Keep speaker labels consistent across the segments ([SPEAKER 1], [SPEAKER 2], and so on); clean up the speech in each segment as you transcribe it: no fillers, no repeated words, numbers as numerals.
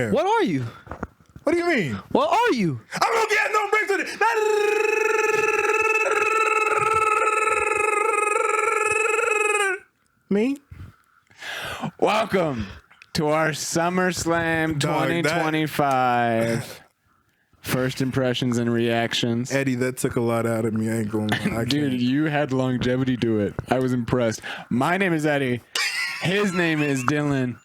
[SPEAKER 1] What are you?
[SPEAKER 2] What do you mean?
[SPEAKER 1] What are you?
[SPEAKER 2] I'm gonna get no breaks with it. Me?
[SPEAKER 3] Welcome to our Summerslam
[SPEAKER 2] Dog,
[SPEAKER 3] 2025 first impressions and reactions.
[SPEAKER 2] Eddie, that took a lot out of me. I ain't gonna lie.
[SPEAKER 3] Dude, you had longevity to it. I was impressed. My name is Eddie. His name is Dylan.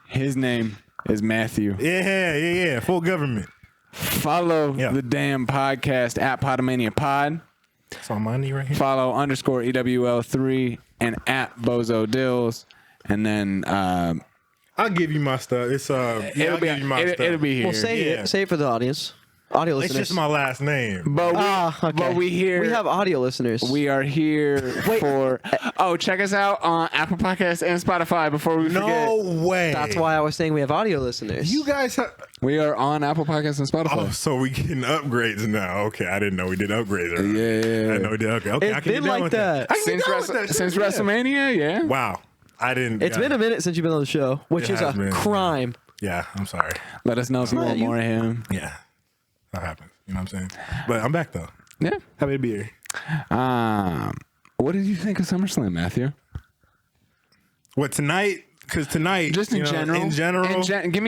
[SPEAKER 3] His name is Matthew.
[SPEAKER 2] Yeah. Full government.
[SPEAKER 3] Follow the damn podcast at Podomania Pod.
[SPEAKER 2] It's on my knee right here.
[SPEAKER 3] Follow _EWL3 and at Bozo Dills. And then
[SPEAKER 2] I'll give you my stuff. It's I'll give you my stuff.
[SPEAKER 3] It'll be here.
[SPEAKER 1] Well, say it for the audience. Audio
[SPEAKER 2] It's
[SPEAKER 1] listeners.
[SPEAKER 2] just my last name.
[SPEAKER 3] But
[SPEAKER 1] okay. We have audio listeners.
[SPEAKER 3] We are here for. Oh, check us out on Apple Podcasts and Spotify before we forget.
[SPEAKER 2] No way.
[SPEAKER 1] That's why I was saying we have audio listeners.
[SPEAKER 2] You guys have.
[SPEAKER 3] We are on Apple Podcasts and Spotify.
[SPEAKER 2] Oh, so we getting upgrades now. Okay, I didn't know we did upgrades.
[SPEAKER 3] Yeah.
[SPEAKER 2] I know we did. Okay,
[SPEAKER 1] It's
[SPEAKER 2] I can
[SPEAKER 1] been
[SPEAKER 2] get down
[SPEAKER 1] like
[SPEAKER 2] with
[SPEAKER 1] that.
[SPEAKER 2] I can get down with that.
[SPEAKER 3] Since
[SPEAKER 2] Yeah.
[SPEAKER 3] WrestleMania, yeah.
[SPEAKER 2] Wow. I didn't.
[SPEAKER 1] It's been a minute since you've been on the show, which
[SPEAKER 2] It
[SPEAKER 1] is a
[SPEAKER 2] has been.
[SPEAKER 1] crime.
[SPEAKER 2] Yeah, I'm sorry.
[SPEAKER 3] Let us know if you want more of him.
[SPEAKER 2] Yeah. That happens. You know what I'm saying? But I'm back, though.
[SPEAKER 3] Yeah.
[SPEAKER 2] Happy to be here.
[SPEAKER 3] What did you think of SummerSlam, Matthew?
[SPEAKER 2] What, tonight? Because tonight,
[SPEAKER 3] Just in general.
[SPEAKER 2] In general.
[SPEAKER 3] Give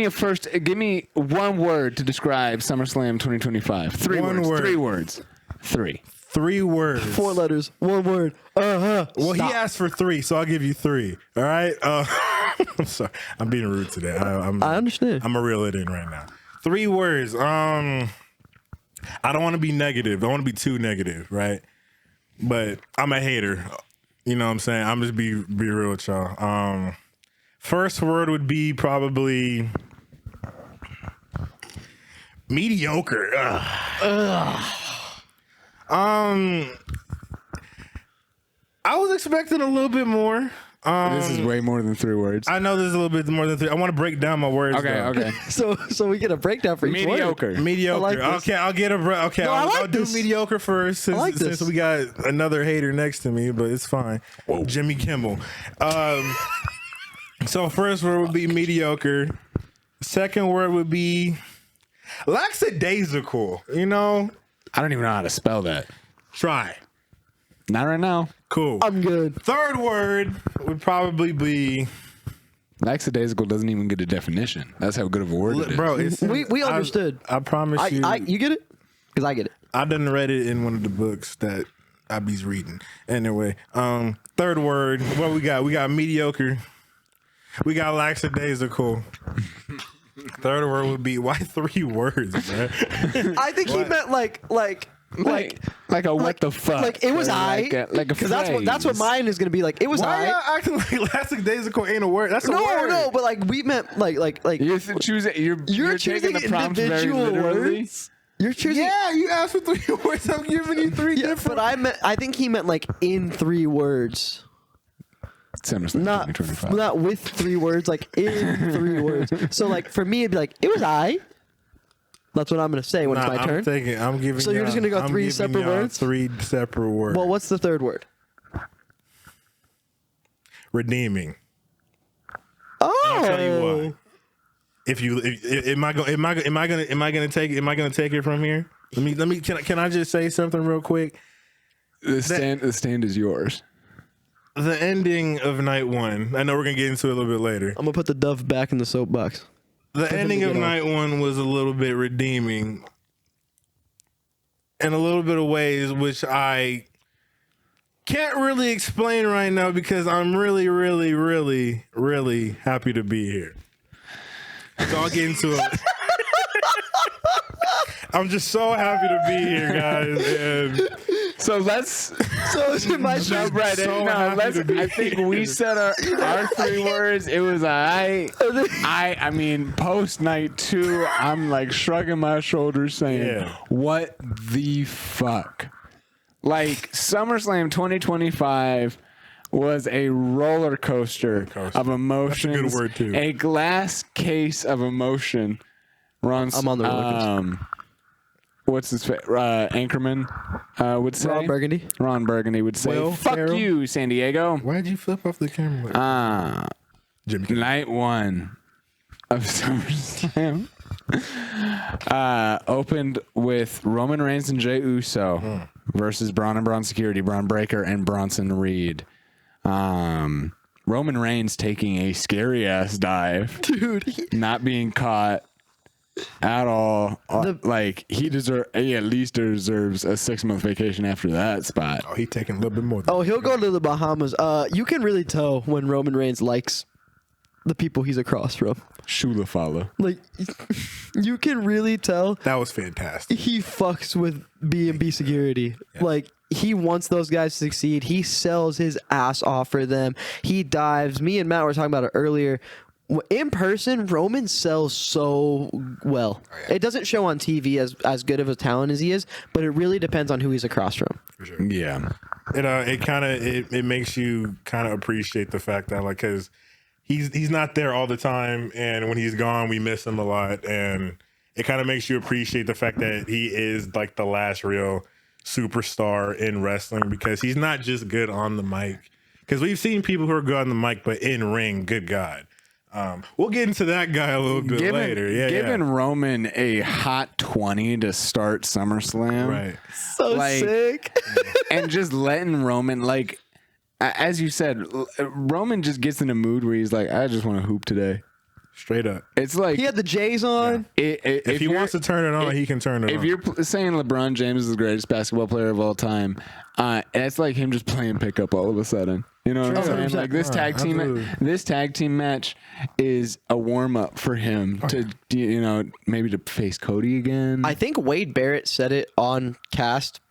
[SPEAKER 3] me one word to describe SummerSlam 2025.
[SPEAKER 2] One word.
[SPEAKER 3] 3 words. 3.
[SPEAKER 2] 3 words.
[SPEAKER 1] 4 letters, 1 word.
[SPEAKER 2] Well,
[SPEAKER 1] Stop.
[SPEAKER 2] he asked for 3, so I'll give you 3. All right? I'm sorry. I'm being rude today.
[SPEAKER 1] I understand.
[SPEAKER 2] I'm going to reel it in right now. 3 words. I don't want to be negative. I don't want to be too negative, right? But I'm a hater. You know what I'm saying? I'm just be real with y'all. First word would be probably mediocre. I was expecting a little bit more.
[SPEAKER 3] This is way more than 3 words.
[SPEAKER 2] I know this is a little bit more than 3. I want to break down my words.
[SPEAKER 3] Okay.
[SPEAKER 1] So we get a breakdown for each
[SPEAKER 3] Mediocre.
[SPEAKER 1] word.
[SPEAKER 2] Mediocre.
[SPEAKER 1] I like this.
[SPEAKER 2] Okay, I'll get a. Okay,
[SPEAKER 1] No, I
[SPEAKER 2] I'll
[SPEAKER 1] like
[SPEAKER 2] do
[SPEAKER 1] this.
[SPEAKER 2] mediocre first since we got another hater next to me, but it's fine. Whoa. Jimmy Kimmel. So first word would be mediocre. Second word would be lackadaisical. You know,
[SPEAKER 3] I don't even know how to spell that.
[SPEAKER 2] try.
[SPEAKER 3] Not right now.
[SPEAKER 2] Cool.
[SPEAKER 1] I'm good.
[SPEAKER 2] Third word would probably be
[SPEAKER 3] Lackadaisical doesn't even get a definition. That's how good of a word it is.
[SPEAKER 2] bro. It's,
[SPEAKER 1] We understood.
[SPEAKER 2] I promise you.
[SPEAKER 1] You get it? Because I get it.
[SPEAKER 2] I done read it in one of the books that I be reading. Anyway, third word. What we got? We got mediocre. We got lackadaisical. Third word would be why 3 words, man?
[SPEAKER 1] I think he meant like
[SPEAKER 3] a what the fuck?
[SPEAKER 1] like it was
[SPEAKER 3] like a
[SPEAKER 1] because that's what
[SPEAKER 3] phrase.
[SPEAKER 1] mine is gonna be like. It was
[SPEAKER 2] Why
[SPEAKER 1] I.
[SPEAKER 2] y'all acting like lackadaisical ain't a word? That's a word.
[SPEAKER 1] No, but like we meant like
[SPEAKER 3] You're choosing. You're
[SPEAKER 1] choosing
[SPEAKER 3] taking the prompt very
[SPEAKER 1] individual
[SPEAKER 3] literally.
[SPEAKER 1] words. You're choosing.
[SPEAKER 2] Yeah, you asked for 3 words. I'm giving you 3
[SPEAKER 1] Yeah,
[SPEAKER 2] different.
[SPEAKER 1] but I think he meant like in 3 words,
[SPEAKER 3] SummerSlam
[SPEAKER 1] not
[SPEAKER 3] 2025.
[SPEAKER 1] with 3 words, like in 3 words. So like for me, it'd be like it was I. That's what I'm gonna say when it's my turn.
[SPEAKER 2] I'm giving.
[SPEAKER 1] So you're just gonna go
[SPEAKER 2] I'm
[SPEAKER 1] 3
[SPEAKER 2] giving
[SPEAKER 1] separate
[SPEAKER 2] y'all
[SPEAKER 1] words?
[SPEAKER 2] 3 separate words.
[SPEAKER 1] Well, what's the 3rd word?
[SPEAKER 2] Redeeming.
[SPEAKER 1] Oh,
[SPEAKER 2] I'll tell you why. Am I gonna take it from here? Let me. Can I just say something real quick?
[SPEAKER 3] The stand is yours.
[SPEAKER 2] The ending of night 1. I know we're gonna get into it a little bit later.
[SPEAKER 1] I'm gonna put the dove back in the soapbox.
[SPEAKER 2] The ending of night 1 was a little bit redeeming in a little bit of ways, which I can't really explain right now because I'm really, really, really, really happy to be here. So I'll get into it. I'm just so happy to be here, guys. And
[SPEAKER 3] So let's
[SPEAKER 1] So is it my
[SPEAKER 3] jump
[SPEAKER 1] turn?
[SPEAKER 3] right in.
[SPEAKER 2] So
[SPEAKER 3] No,
[SPEAKER 2] happy to be
[SPEAKER 3] I think we said our 3 words. It was I mean, post night 2, I'm like shrugging my shoulders saying, what the fuck? Like, SummerSlam 2025 was a roller coaster of emotions.
[SPEAKER 2] That's a good word, too.
[SPEAKER 3] A glass case of emotion.
[SPEAKER 1] I'm on the roller coaster.
[SPEAKER 3] What's his Anchorman would say? Ron Burgundy would say,
[SPEAKER 2] Will
[SPEAKER 3] fuck
[SPEAKER 2] Ferrell?
[SPEAKER 3] you, San Diego.
[SPEAKER 2] why'd you flip off the camera?
[SPEAKER 3] Night 1. of SummerSlam opened with Roman Reigns and Jey Uso versus Braun and Braun Security, Braun Breaker, and Bronson Reed. Roman Reigns taking a scary ass dive,
[SPEAKER 1] Dude.
[SPEAKER 3] not being caught at all. He at least deserves a 6-month vacation after that spot.
[SPEAKER 2] Oh, he taking a little bit more.
[SPEAKER 1] Oh, he'll go to the Bahamas. You can really tell when Roman Reigns likes the people he's across from.
[SPEAKER 3] Shula follow.
[SPEAKER 1] Like, you can really tell.
[SPEAKER 2] That was fantastic.
[SPEAKER 1] He fucks with B&B security. Yeah. Like, he wants those guys to succeed. He sells his ass off for them. He dives. Me and Matt were talking about it earlier. In person, Roman sells so well. Oh, yeah. It doesn't show on TV as good of a talent as he is, but it really depends on who he's across from.
[SPEAKER 2] For sure.
[SPEAKER 3] Yeah.
[SPEAKER 2] It makes you kind of appreciate the fact that, like, because he's not there all the time, and when he's gone, we miss him a lot, and it kind of makes you appreciate the fact that he is like the last real superstar in wrestling, because he's not just good on the mic. Because we've seen people who are good on the mic, but in ring, good God. We'll get into that guy a little bit later. Giving
[SPEAKER 3] Roman a hot 20 to start SummerSlam.
[SPEAKER 2] Right.
[SPEAKER 1] So sick.
[SPEAKER 3] And just letting Roman, like, as you said, Roman just gets in a mood where he's like, I just want to hoop today.
[SPEAKER 2] Straight up.
[SPEAKER 3] It's like
[SPEAKER 1] he had the J's on.
[SPEAKER 2] Yeah. If he wants to turn it on, he can turn it on.
[SPEAKER 3] If you're saying LeBron James is the greatest basketball player of all time, it's like him just playing pickup all of a sudden. You know what I'm saying? Like, this tag team match is a warm up for him to, maybe to face Cody again.
[SPEAKER 1] I think Wade Barrett said it on cast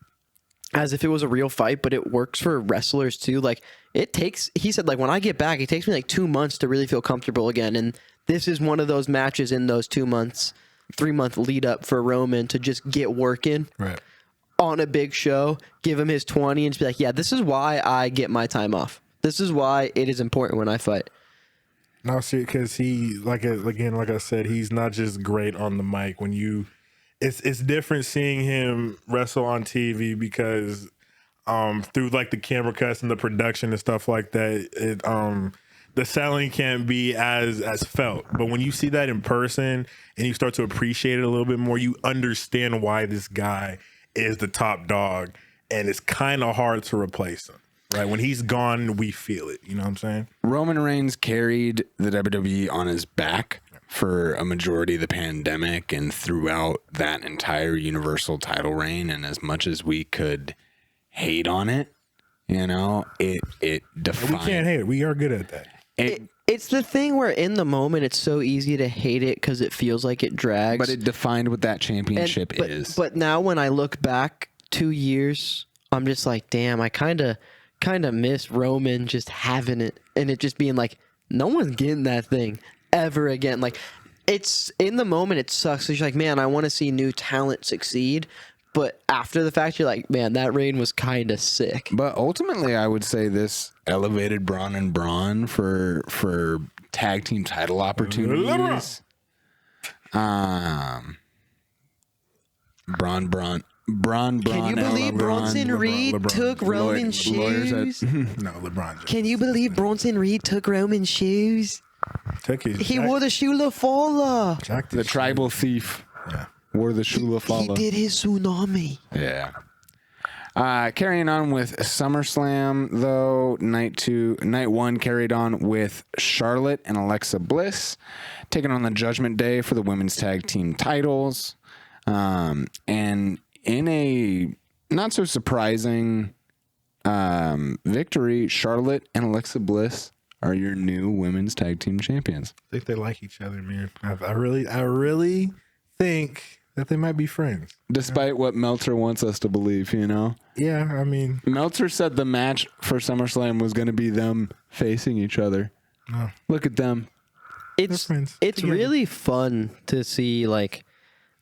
[SPEAKER 1] as if it was a real fight, but it works for wrestlers too. Like, he said, like, when I get back, it takes me like 2 months to really feel comfortable again. And this is one of those matches in those 2 months, 3-month lead up for Roman to just get working on a big show, give him his 20 and just be like, yeah, this is why I get my time off. This is why it is important when I fight.
[SPEAKER 2] No, see, because he, like I said, he's not just great on the mic. It's different seeing him wrestle on TV because through like the camera cuts and the production and stuff like that, the selling can't be as felt. But when you see that in person and you start to appreciate it a little bit more, you understand why this guy is the top dog, and it's kind of hard to replace him. Right, when he's gone, we feel it. You know what I'm saying?
[SPEAKER 3] Roman Reigns carried the WWE on his back for a majority of the pandemic and throughout that entire Universal title reign. And as much as we could hate on it, it defined.
[SPEAKER 2] We can't hate it. We are good at that.
[SPEAKER 1] It's the thing where in the moment it's so easy to hate it because it feels like it drags.
[SPEAKER 3] But it defined what that championship is.
[SPEAKER 1] But now when I look back 2 years, I'm just like, damn, I kind of miss Roman just having it and it just being like, no one's getting that thing ever again. Like, it's in the moment, it sucks. So you're like, man, I want to see new talent succeed. But after the fact, you're like, man, that reign was kind of sick.
[SPEAKER 3] But ultimately, I would say this elevated Braun and Braun for tag team title opportunities. Braun.
[SPEAKER 1] Can you believe Bronson Reed took Roman's shoes?
[SPEAKER 2] No, LeBron.
[SPEAKER 1] Can you believe Bronson Reed took Roman's shoes? He wore the Shula Fala.
[SPEAKER 3] The tribal thief. Yeah. Wore the Shula Fala.
[SPEAKER 1] He did his tsunami.
[SPEAKER 3] Yeah. Carrying on with SummerSlam, though, night one carried on with Charlotte and Alexa Bliss taking on the Judgment Day for the women's tag team titles. And in a not so surprising victory, Charlotte and Alexa Bliss are your new women's tag team champions.
[SPEAKER 2] I think they like each other, man. I really think that they might be friends.
[SPEAKER 3] Despite what Meltzer wants us to believe,
[SPEAKER 2] Yeah, I mean,
[SPEAKER 3] Meltzer said the match for SummerSlam was going to be them facing each other. Oh. Look at them.
[SPEAKER 1] It's really fun to see, like,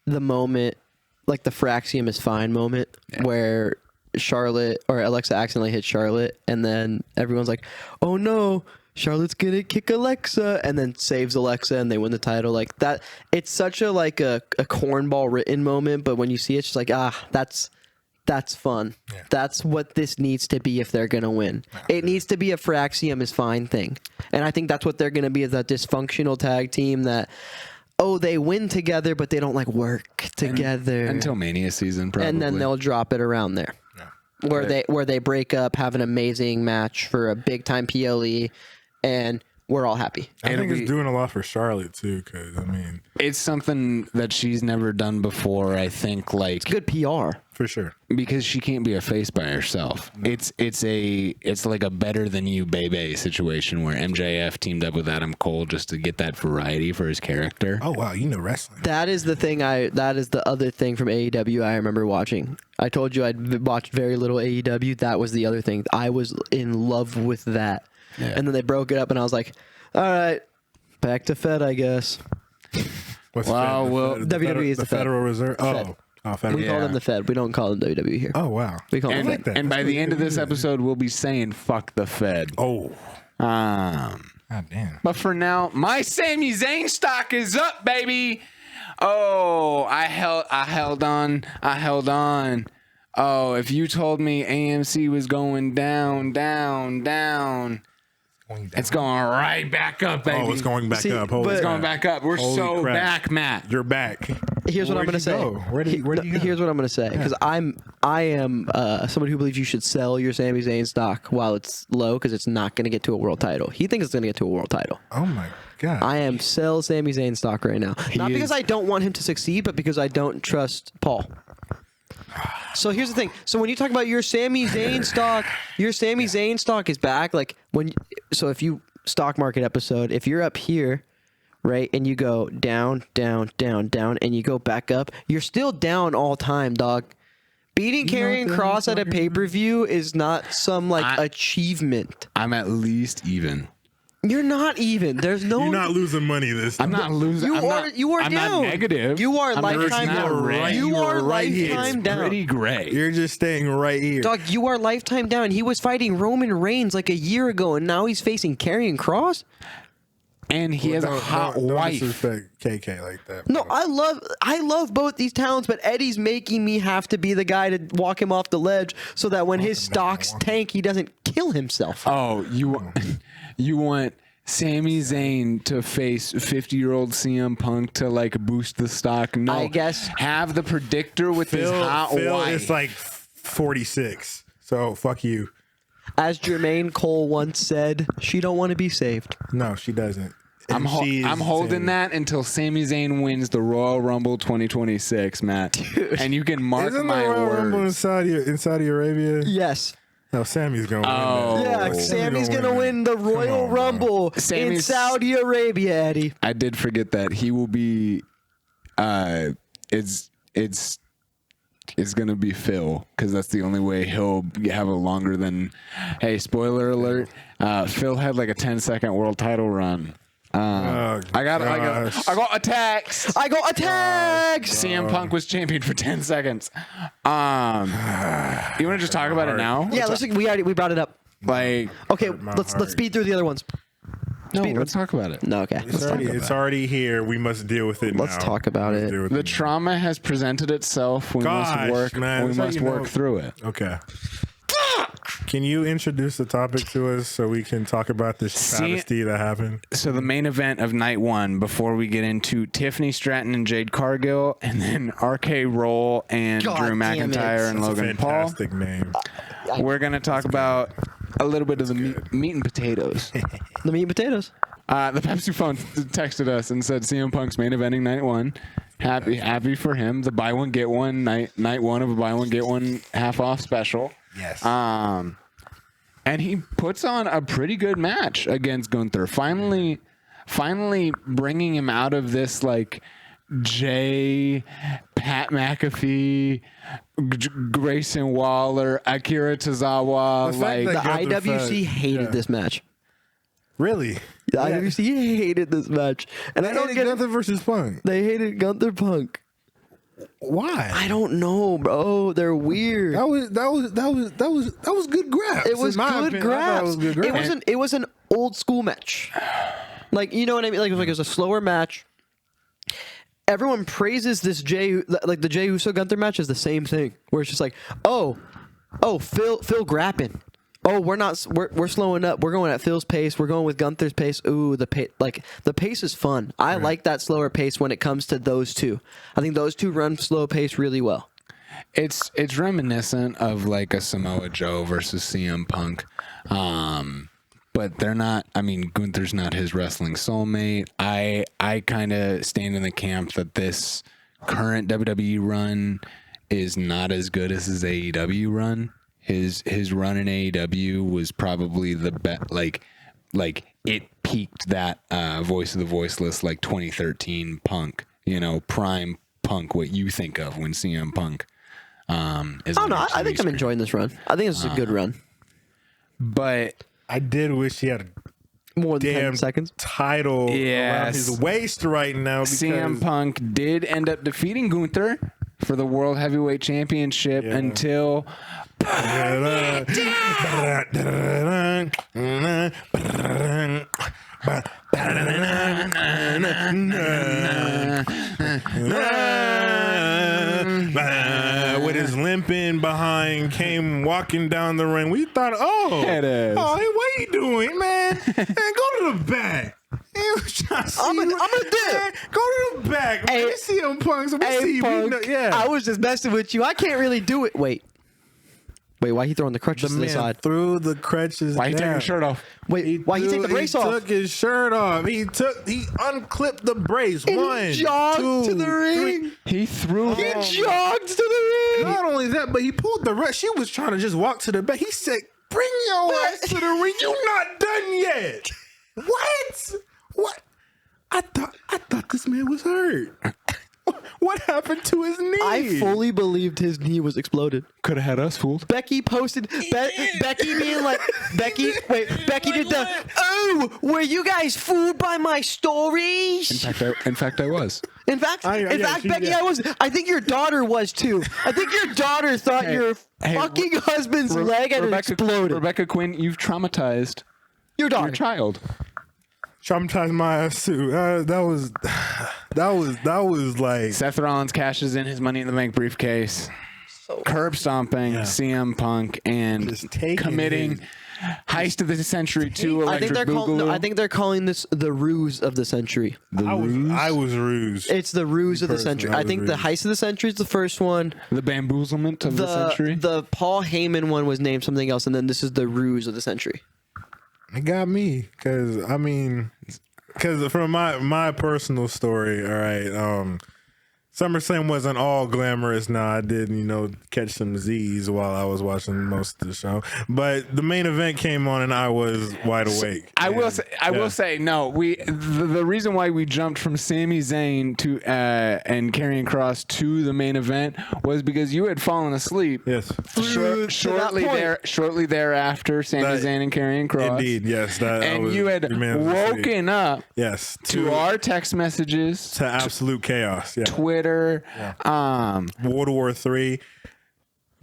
[SPEAKER 1] the moment, like the Fraxium is fine moment, where Charlotte or Alexa accidentally hit Charlotte, and then everyone's like, oh no, Charlotte's gonna kick Alexa, and then saves Alexa and they win the title. Like that, it's such a cornball written moment, but when you see it, it's just like, that's That's fun.
[SPEAKER 2] Yeah.
[SPEAKER 1] That's what this needs to be if they're going to win. It needs to be a Fraxium is fine thing. And I think that's what they're going to be, is that dysfunctional tag team that, they win together, but they don't like work together.
[SPEAKER 3] Until Mania season, probably.
[SPEAKER 1] And then they'll drop it around there.
[SPEAKER 2] Yeah.
[SPEAKER 1] Where they break up, have an amazing match for a big time PLE, and we're all happy.
[SPEAKER 2] I think it's doing a lot for Charlotte too, because I mean,
[SPEAKER 3] it's something that she's never done before. I think like
[SPEAKER 1] Good PR.
[SPEAKER 2] for sure.
[SPEAKER 3] because she can't be a face by herself. It's like a better than you baby situation where MJF teamed up with Adam Cole just to get that variety for his character.
[SPEAKER 2] Oh wow, you know wrestling.
[SPEAKER 1] That is the other thing from AEW I remember watching. I told you I'd watched very little AEW. That was the other thing. I was in love with that.
[SPEAKER 3] Yeah.
[SPEAKER 1] And then they broke it up, and I was like, all right, back to Fed, I guess.
[SPEAKER 2] What's
[SPEAKER 3] Wow,
[SPEAKER 2] the Fed?
[SPEAKER 3] well,
[SPEAKER 1] WWE is the Fed.
[SPEAKER 2] Federal Reserve.
[SPEAKER 1] Fed.
[SPEAKER 2] Federal.
[SPEAKER 1] We call them the Fed. We don't call them WWE here.
[SPEAKER 2] Oh wow.
[SPEAKER 1] We call them
[SPEAKER 3] And,
[SPEAKER 1] Fed.
[SPEAKER 2] that.
[SPEAKER 3] and by
[SPEAKER 2] That's
[SPEAKER 3] the end of
[SPEAKER 2] really
[SPEAKER 3] this
[SPEAKER 2] good.
[SPEAKER 3] episode, we'll be saying "fuck the Fed."
[SPEAKER 2] Oh.
[SPEAKER 3] Um,
[SPEAKER 2] God damn.
[SPEAKER 3] but for now, my Sami Zayn stock is up, baby. Oh, I held on. Oh, if you told me AMC was going down, it's going right back up, baby.
[SPEAKER 2] Oh, it's going back
[SPEAKER 1] See,
[SPEAKER 2] up.
[SPEAKER 1] but-
[SPEAKER 2] Holy
[SPEAKER 3] It's going
[SPEAKER 2] crap.
[SPEAKER 3] back up. We're
[SPEAKER 2] Holy
[SPEAKER 3] so
[SPEAKER 2] crap.
[SPEAKER 3] back, Matt.
[SPEAKER 2] You're back.
[SPEAKER 1] Here's what I'm
[SPEAKER 2] Where'd
[SPEAKER 1] going to
[SPEAKER 2] you
[SPEAKER 1] say.
[SPEAKER 2] go? Where did you go?
[SPEAKER 1] Here's what I'm going to say, because I am somebody who believes you should sell your Sami Zayn stock while it's low, because it's not going to get to a world title. He thinks it's going to get to a world title.
[SPEAKER 2] Oh my god.
[SPEAKER 1] I am sell Sami Zayn stock right now. Not because I don't want him to succeed, but because I don't trust Paul. So here's the thing. So when you talk about your Sami Zayn stock, your Sami Zayn stock is back. Like so if you stock market episode, if you're up here, right, and you go down, down, down, down, and you go back up, you're still down all time, dog. Beating Karrion Kross at a pay-per-view is not some achievement.
[SPEAKER 3] I'm at least even.
[SPEAKER 1] You're not even. There's no.
[SPEAKER 2] You're not losing money this time.
[SPEAKER 3] I'm not losing.
[SPEAKER 1] You are
[SPEAKER 3] I'm
[SPEAKER 1] down.
[SPEAKER 3] not negative.
[SPEAKER 1] You are
[SPEAKER 3] I'm
[SPEAKER 1] lifetime
[SPEAKER 3] not
[SPEAKER 1] down.
[SPEAKER 3] red.
[SPEAKER 1] You are
[SPEAKER 2] right here.
[SPEAKER 1] lifetime down.
[SPEAKER 3] Pretty gray.
[SPEAKER 2] You're just staying right here.
[SPEAKER 1] Dog, you are lifetime down. He was fighting Roman Reigns like a year ago, and now he's facing Karrion Kross.
[SPEAKER 3] And he has a hot
[SPEAKER 2] don't
[SPEAKER 3] wife.
[SPEAKER 2] disrespect KK like that.
[SPEAKER 1] No,
[SPEAKER 2] bro.
[SPEAKER 1] I love both these talents, but Eddie's making me have to be the guy to walk him off the ledge so that when his stocks tank, he doesn't kill himself.
[SPEAKER 3] Oh, you want Sami Zayn to face 50-year-old CM Punk to like boost the stock? No,
[SPEAKER 1] I guess-
[SPEAKER 3] have the predictor with his hot
[SPEAKER 2] Phil
[SPEAKER 3] wife.
[SPEAKER 2] is like 46, so fuck you.
[SPEAKER 1] As Jermaine Cole once said, she don't want to be saved.
[SPEAKER 2] No, she doesn't.
[SPEAKER 3] I'm holding that until Sami Zayn wins the Royal Rumble 2026, Matt. And you can mark
[SPEAKER 2] Isn't
[SPEAKER 3] my
[SPEAKER 2] the Royal Rumble in
[SPEAKER 3] words.
[SPEAKER 2] Saudi Arabia?
[SPEAKER 1] Yes.
[SPEAKER 2] No, Sammy's gonna
[SPEAKER 3] Oh.
[SPEAKER 2] win that.
[SPEAKER 1] Yeah,
[SPEAKER 3] Oh.
[SPEAKER 1] Sammy's going to win the Royal
[SPEAKER 2] on, bro.
[SPEAKER 1] Rumble in
[SPEAKER 3] Sammy's-
[SPEAKER 1] Saudi Arabia, Eddie.
[SPEAKER 3] I did forget that he will be. It's gonna be Phil because that's the only way he'll have a longer than. Hey, spoiler alert! Phil had like a 10-second world title run. I got attacks.
[SPEAKER 1] I got attacked.
[SPEAKER 3] CM Punk was champion for 10 seconds. You want to just talk about it now?
[SPEAKER 1] Yeah, we brought it up.
[SPEAKER 3] Like,
[SPEAKER 1] Okay, let's speed through the other ones.
[SPEAKER 3] no, let's talk about it.
[SPEAKER 1] No, okay.
[SPEAKER 2] It's already here. We must deal with it.
[SPEAKER 1] Let's
[SPEAKER 2] now.
[SPEAKER 1] talk about
[SPEAKER 2] Let's
[SPEAKER 1] it.
[SPEAKER 2] deal with
[SPEAKER 3] The trauma has presented itself. We
[SPEAKER 2] Gosh,
[SPEAKER 3] must work.
[SPEAKER 2] man,
[SPEAKER 3] we
[SPEAKER 2] that's how
[SPEAKER 3] must
[SPEAKER 2] you know.
[SPEAKER 3] work through it.
[SPEAKER 2] Okay. Can you introduce the topic to us so we can talk about this travesty that happened?
[SPEAKER 3] So the main event of night one, before we get into Tiffany, Stratton, and Jade Cargill, and then RK Roll and
[SPEAKER 1] God
[SPEAKER 3] Drew
[SPEAKER 1] damn it.
[SPEAKER 3] McIntyre and
[SPEAKER 2] That's a
[SPEAKER 3] Logan Paul,
[SPEAKER 2] fantastic name.
[SPEAKER 3] we're going to talk about a little bit of the meat and potatoes.
[SPEAKER 1] The meat and potatoes.
[SPEAKER 3] The Pepsi phone texted us and said CM Punk's main eventing night one. Happy for him. The buy one get one night one of a buy one get one half off special.
[SPEAKER 2] Yes.
[SPEAKER 3] And he puts on a pretty good match against Gunther. Finally bringing him out of this like Jay, Pat McAfee, Grayson Waller, Akira Tozawa.
[SPEAKER 2] The fact
[SPEAKER 3] Like
[SPEAKER 2] that
[SPEAKER 1] The
[SPEAKER 2] Gunther
[SPEAKER 1] IWC
[SPEAKER 2] fed-
[SPEAKER 1] hated
[SPEAKER 2] yeah.
[SPEAKER 1] this match.
[SPEAKER 2] Really?
[SPEAKER 1] The IWC hated this match, and I don't get
[SPEAKER 2] Gunther versus Punk.
[SPEAKER 1] They hated Gunther Punk.
[SPEAKER 2] Why?
[SPEAKER 1] I don't know, bro. They're weird.
[SPEAKER 2] That was good grabs.
[SPEAKER 1] It was
[SPEAKER 2] In my
[SPEAKER 1] good
[SPEAKER 2] opinion, I thought
[SPEAKER 1] grabs.
[SPEAKER 2] it was good grabs.
[SPEAKER 1] It was an old school match. Like, you know what I mean? Like it was a slower match. everyone praises this like the Jey Uso Gunther match is the same thing, where it's just like, oh, Phil grapping. Oh, we're slowing up. We're going at Phil's pace. We're going with Gunther's pace. Ooh, the pace is fun. I like that slower pace when it comes to those two. I think those two run slow pace really well.
[SPEAKER 3] It's reminiscent of like a Samoa Joe versus CM Punk. But they're not. I mean, Gunther's not his wrestling soulmate. I kind of stand in the camp that this current WWE run is not as good as his AEW run. His run in AEW was probably the best. Like it peaked that Voice of the Voiceless, like 2013 Punk. You know, prime Punk. What you think of when CM Punk is?
[SPEAKER 1] Oh no, I think I'm enjoying this run. I think this is a good run.
[SPEAKER 3] But
[SPEAKER 2] I did wish he had a
[SPEAKER 1] more than 10
[SPEAKER 2] damn
[SPEAKER 1] seconds
[SPEAKER 2] title around his waist right now.
[SPEAKER 3] CM Punk did end up defeating Gunther for the World Heavyweight Championship until.
[SPEAKER 2] With his limping behind, came walking down the ring. We thought, hey, what you doing, man? Go to the back.
[SPEAKER 1] I'm gonna dip.
[SPEAKER 2] Go to the back. Hey, we see him, Punk. So we see
[SPEAKER 1] Punk,
[SPEAKER 2] you. Yeah.
[SPEAKER 1] I was just messing with you. I can't really do it. Wait, why he throwing the crutches to the side?
[SPEAKER 2] Threw the crutches.
[SPEAKER 3] Why he taking his shirt off?
[SPEAKER 1] Wait, why he take the brace off?
[SPEAKER 2] He took his shirt off. He unclipped the brace.
[SPEAKER 1] And
[SPEAKER 2] One,
[SPEAKER 1] he jogged
[SPEAKER 2] 2,
[SPEAKER 1] to the ring.
[SPEAKER 2] 3.
[SPEAKER 3] He threw.
[SPEAKER 1] He jogged to the ring.
[SPEAKER 2] Not only that, but he pulled the rest. She was trying to just walk to the back. He said, "Bring your ass to the ring. You not done yet." What? I thought this man was hurt. What happened to his knee?
[SPEAKER 1] I fully believed his knee was exploded.
[SPEAKER 3] Could have had us fooled.
[SPEAKER 1] Becky posted Becky being like Becky did the were you guys fooled by my stories?
[SPEAKER 3] In fact, I was.
[SPEAKER 1] In fact, Becky, I was. I think your daughter was too. I think your daughter thought your fucking husband's leg had exploded.
[SPEAKER 3] Rebecca Quinn, you've traumatized
[SPEAKER 1] your daughter,
[SPEAKER 3] your child.
[SPEAKER 2] Traumatized my ass too. That was like
[SPEAKER 3] Seth Rollins cashes in his Money in the Bank briefcase, curb stomping CM Punk, and committing heist of the century to Electric Boogaloo.
[SPEAKER 1] I think they're calling this the ruse of the century.
[SPEAKER 2] I was rused.
[SPEAKER 1] It's the ruse of the century. I think the heist of the century is the first one.
[SPEAKER 3] The bamboozlement of the century.
[SPEAKER 1] The Paul Heyman one was named something else, and then this is the ruse of the century.
[SPEAKER 2] It got me because from my personal story, all right. SummerSlam wasn't all glamorous. Now I did, catch some Z's while I was watching most of the show. But the main event came on and I was wide awake.
[SPEAKER 3] I will say, no. The reason why we jumped from Sami Zayn to and Karrion Kross to the main event was because you had fallen asleep.
[SPEAKER 2] Yes.
[SPEAKER 3] Shortly thereafter, Sami Zayn and Karrion Kross.
[SPEAKER 2] Indeed, yes.
[SPEAKER 3] And you had woken up.
[SPEAKER 2] Yes.
[SPEAKER 3] To our text messages.
[SPEAKER 2] To absolute chaos. Yeah.
[SPEAKER 3] Twitter.
[SPEAKER 2] World War III.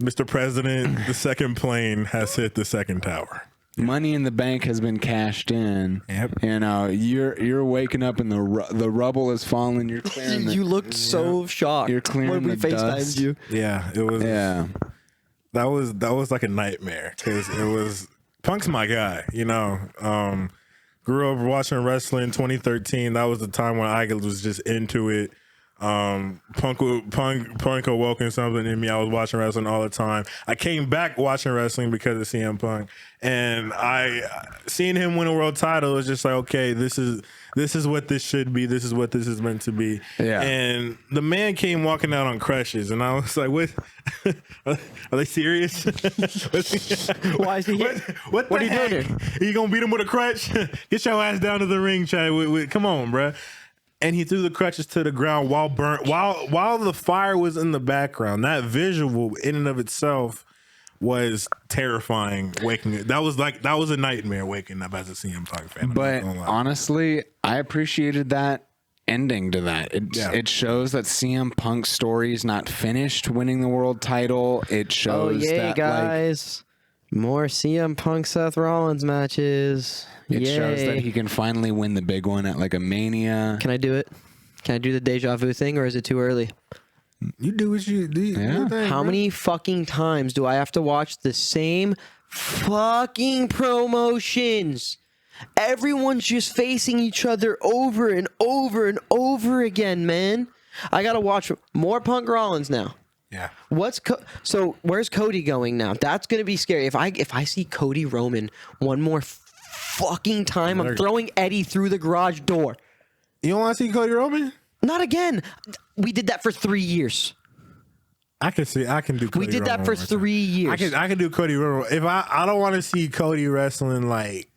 [SPEAKER 2] Mr. President, the second plane has hit the second tower.
[SPEAKER 3] Money in the Bank has been cashed in.
[SPEAKER 2] Yep.
[SPEAKER 3] You're waking up and the rubble is falling. You're clearing.
[SPEAKER 1] You looked so shocked.
[SPEAKER 3] You're clearing
[SPEAKER 1] when we FaceTimed you.
[SPEAKER 2] Yeah, it was.
[SPEAKER 3] Yeah,
[SPEAKER 2] that was like a nightmare because it was Punk's my guy. Grew up watching wrestling. 2013. That was the time when I was just into it. Punk awoken something in me. I was watching wrestling all the time. I came back watching wrestling because of CM Punk, and seeing him win a world title was just like, okay, this is what this should be. This is what this is meant to be.
[SPEAKER 3] Yeah.
[SPEAKER 2] And the man came walking out on crutches, and I was like, what? Are they serious?
[SPEAKER 1] Why is he here?
[SPEAKER 2] What are you doing here? Are you gonna beat him with a crutch? Get your ass down to the ring, Chad. Come on, bruh. And he threw the crutches to the ground while the fire was in the background. That visual in and of itself was terrifying. That was a nightmare waking up as a CM Punk fan.
[SPEAKER 3] But honestly, I appreciated that ending to that. It shows that CM Punk's story is not finished winning the world title. It shows that
[SPEAKER 1] guys. More CM Punk Seth Rollins matches.
[SPEAKER 3] It shows that he can finally win the big one at like a Mania.
[SPEAKER 1] Can I do it? Can I do the deja vu thing, or is it too early?
[SPEAKER 2] You do what you do. Your thing,
[SPEAKER 1] How
[SPEAKER 2] bro.
[SPEAKER 1] many fucking times do I have to watch the same fucking promotions? Everyone's just facing each other over and over and over again, man. I gotta watch more Punk Rollins now.
[SPEAKER 2] Yeah.
[SPEAKER 1] So where's Cody going now? That's gonna be scary. If I see Cody Roman one more fucking time, I'm throwing Eddie through the garage door.
[SPEAKER 2] You don't want to see Cody Roman?
[SPEAKER 1] Not again. We did that for 3 years.
[SPEAKER 2] I can do Cody
[SPEAKER 1] We did that for 3 years.
[SPEAKER 2] I can do Cody Roman. If I don't want to see Cody wrestling like.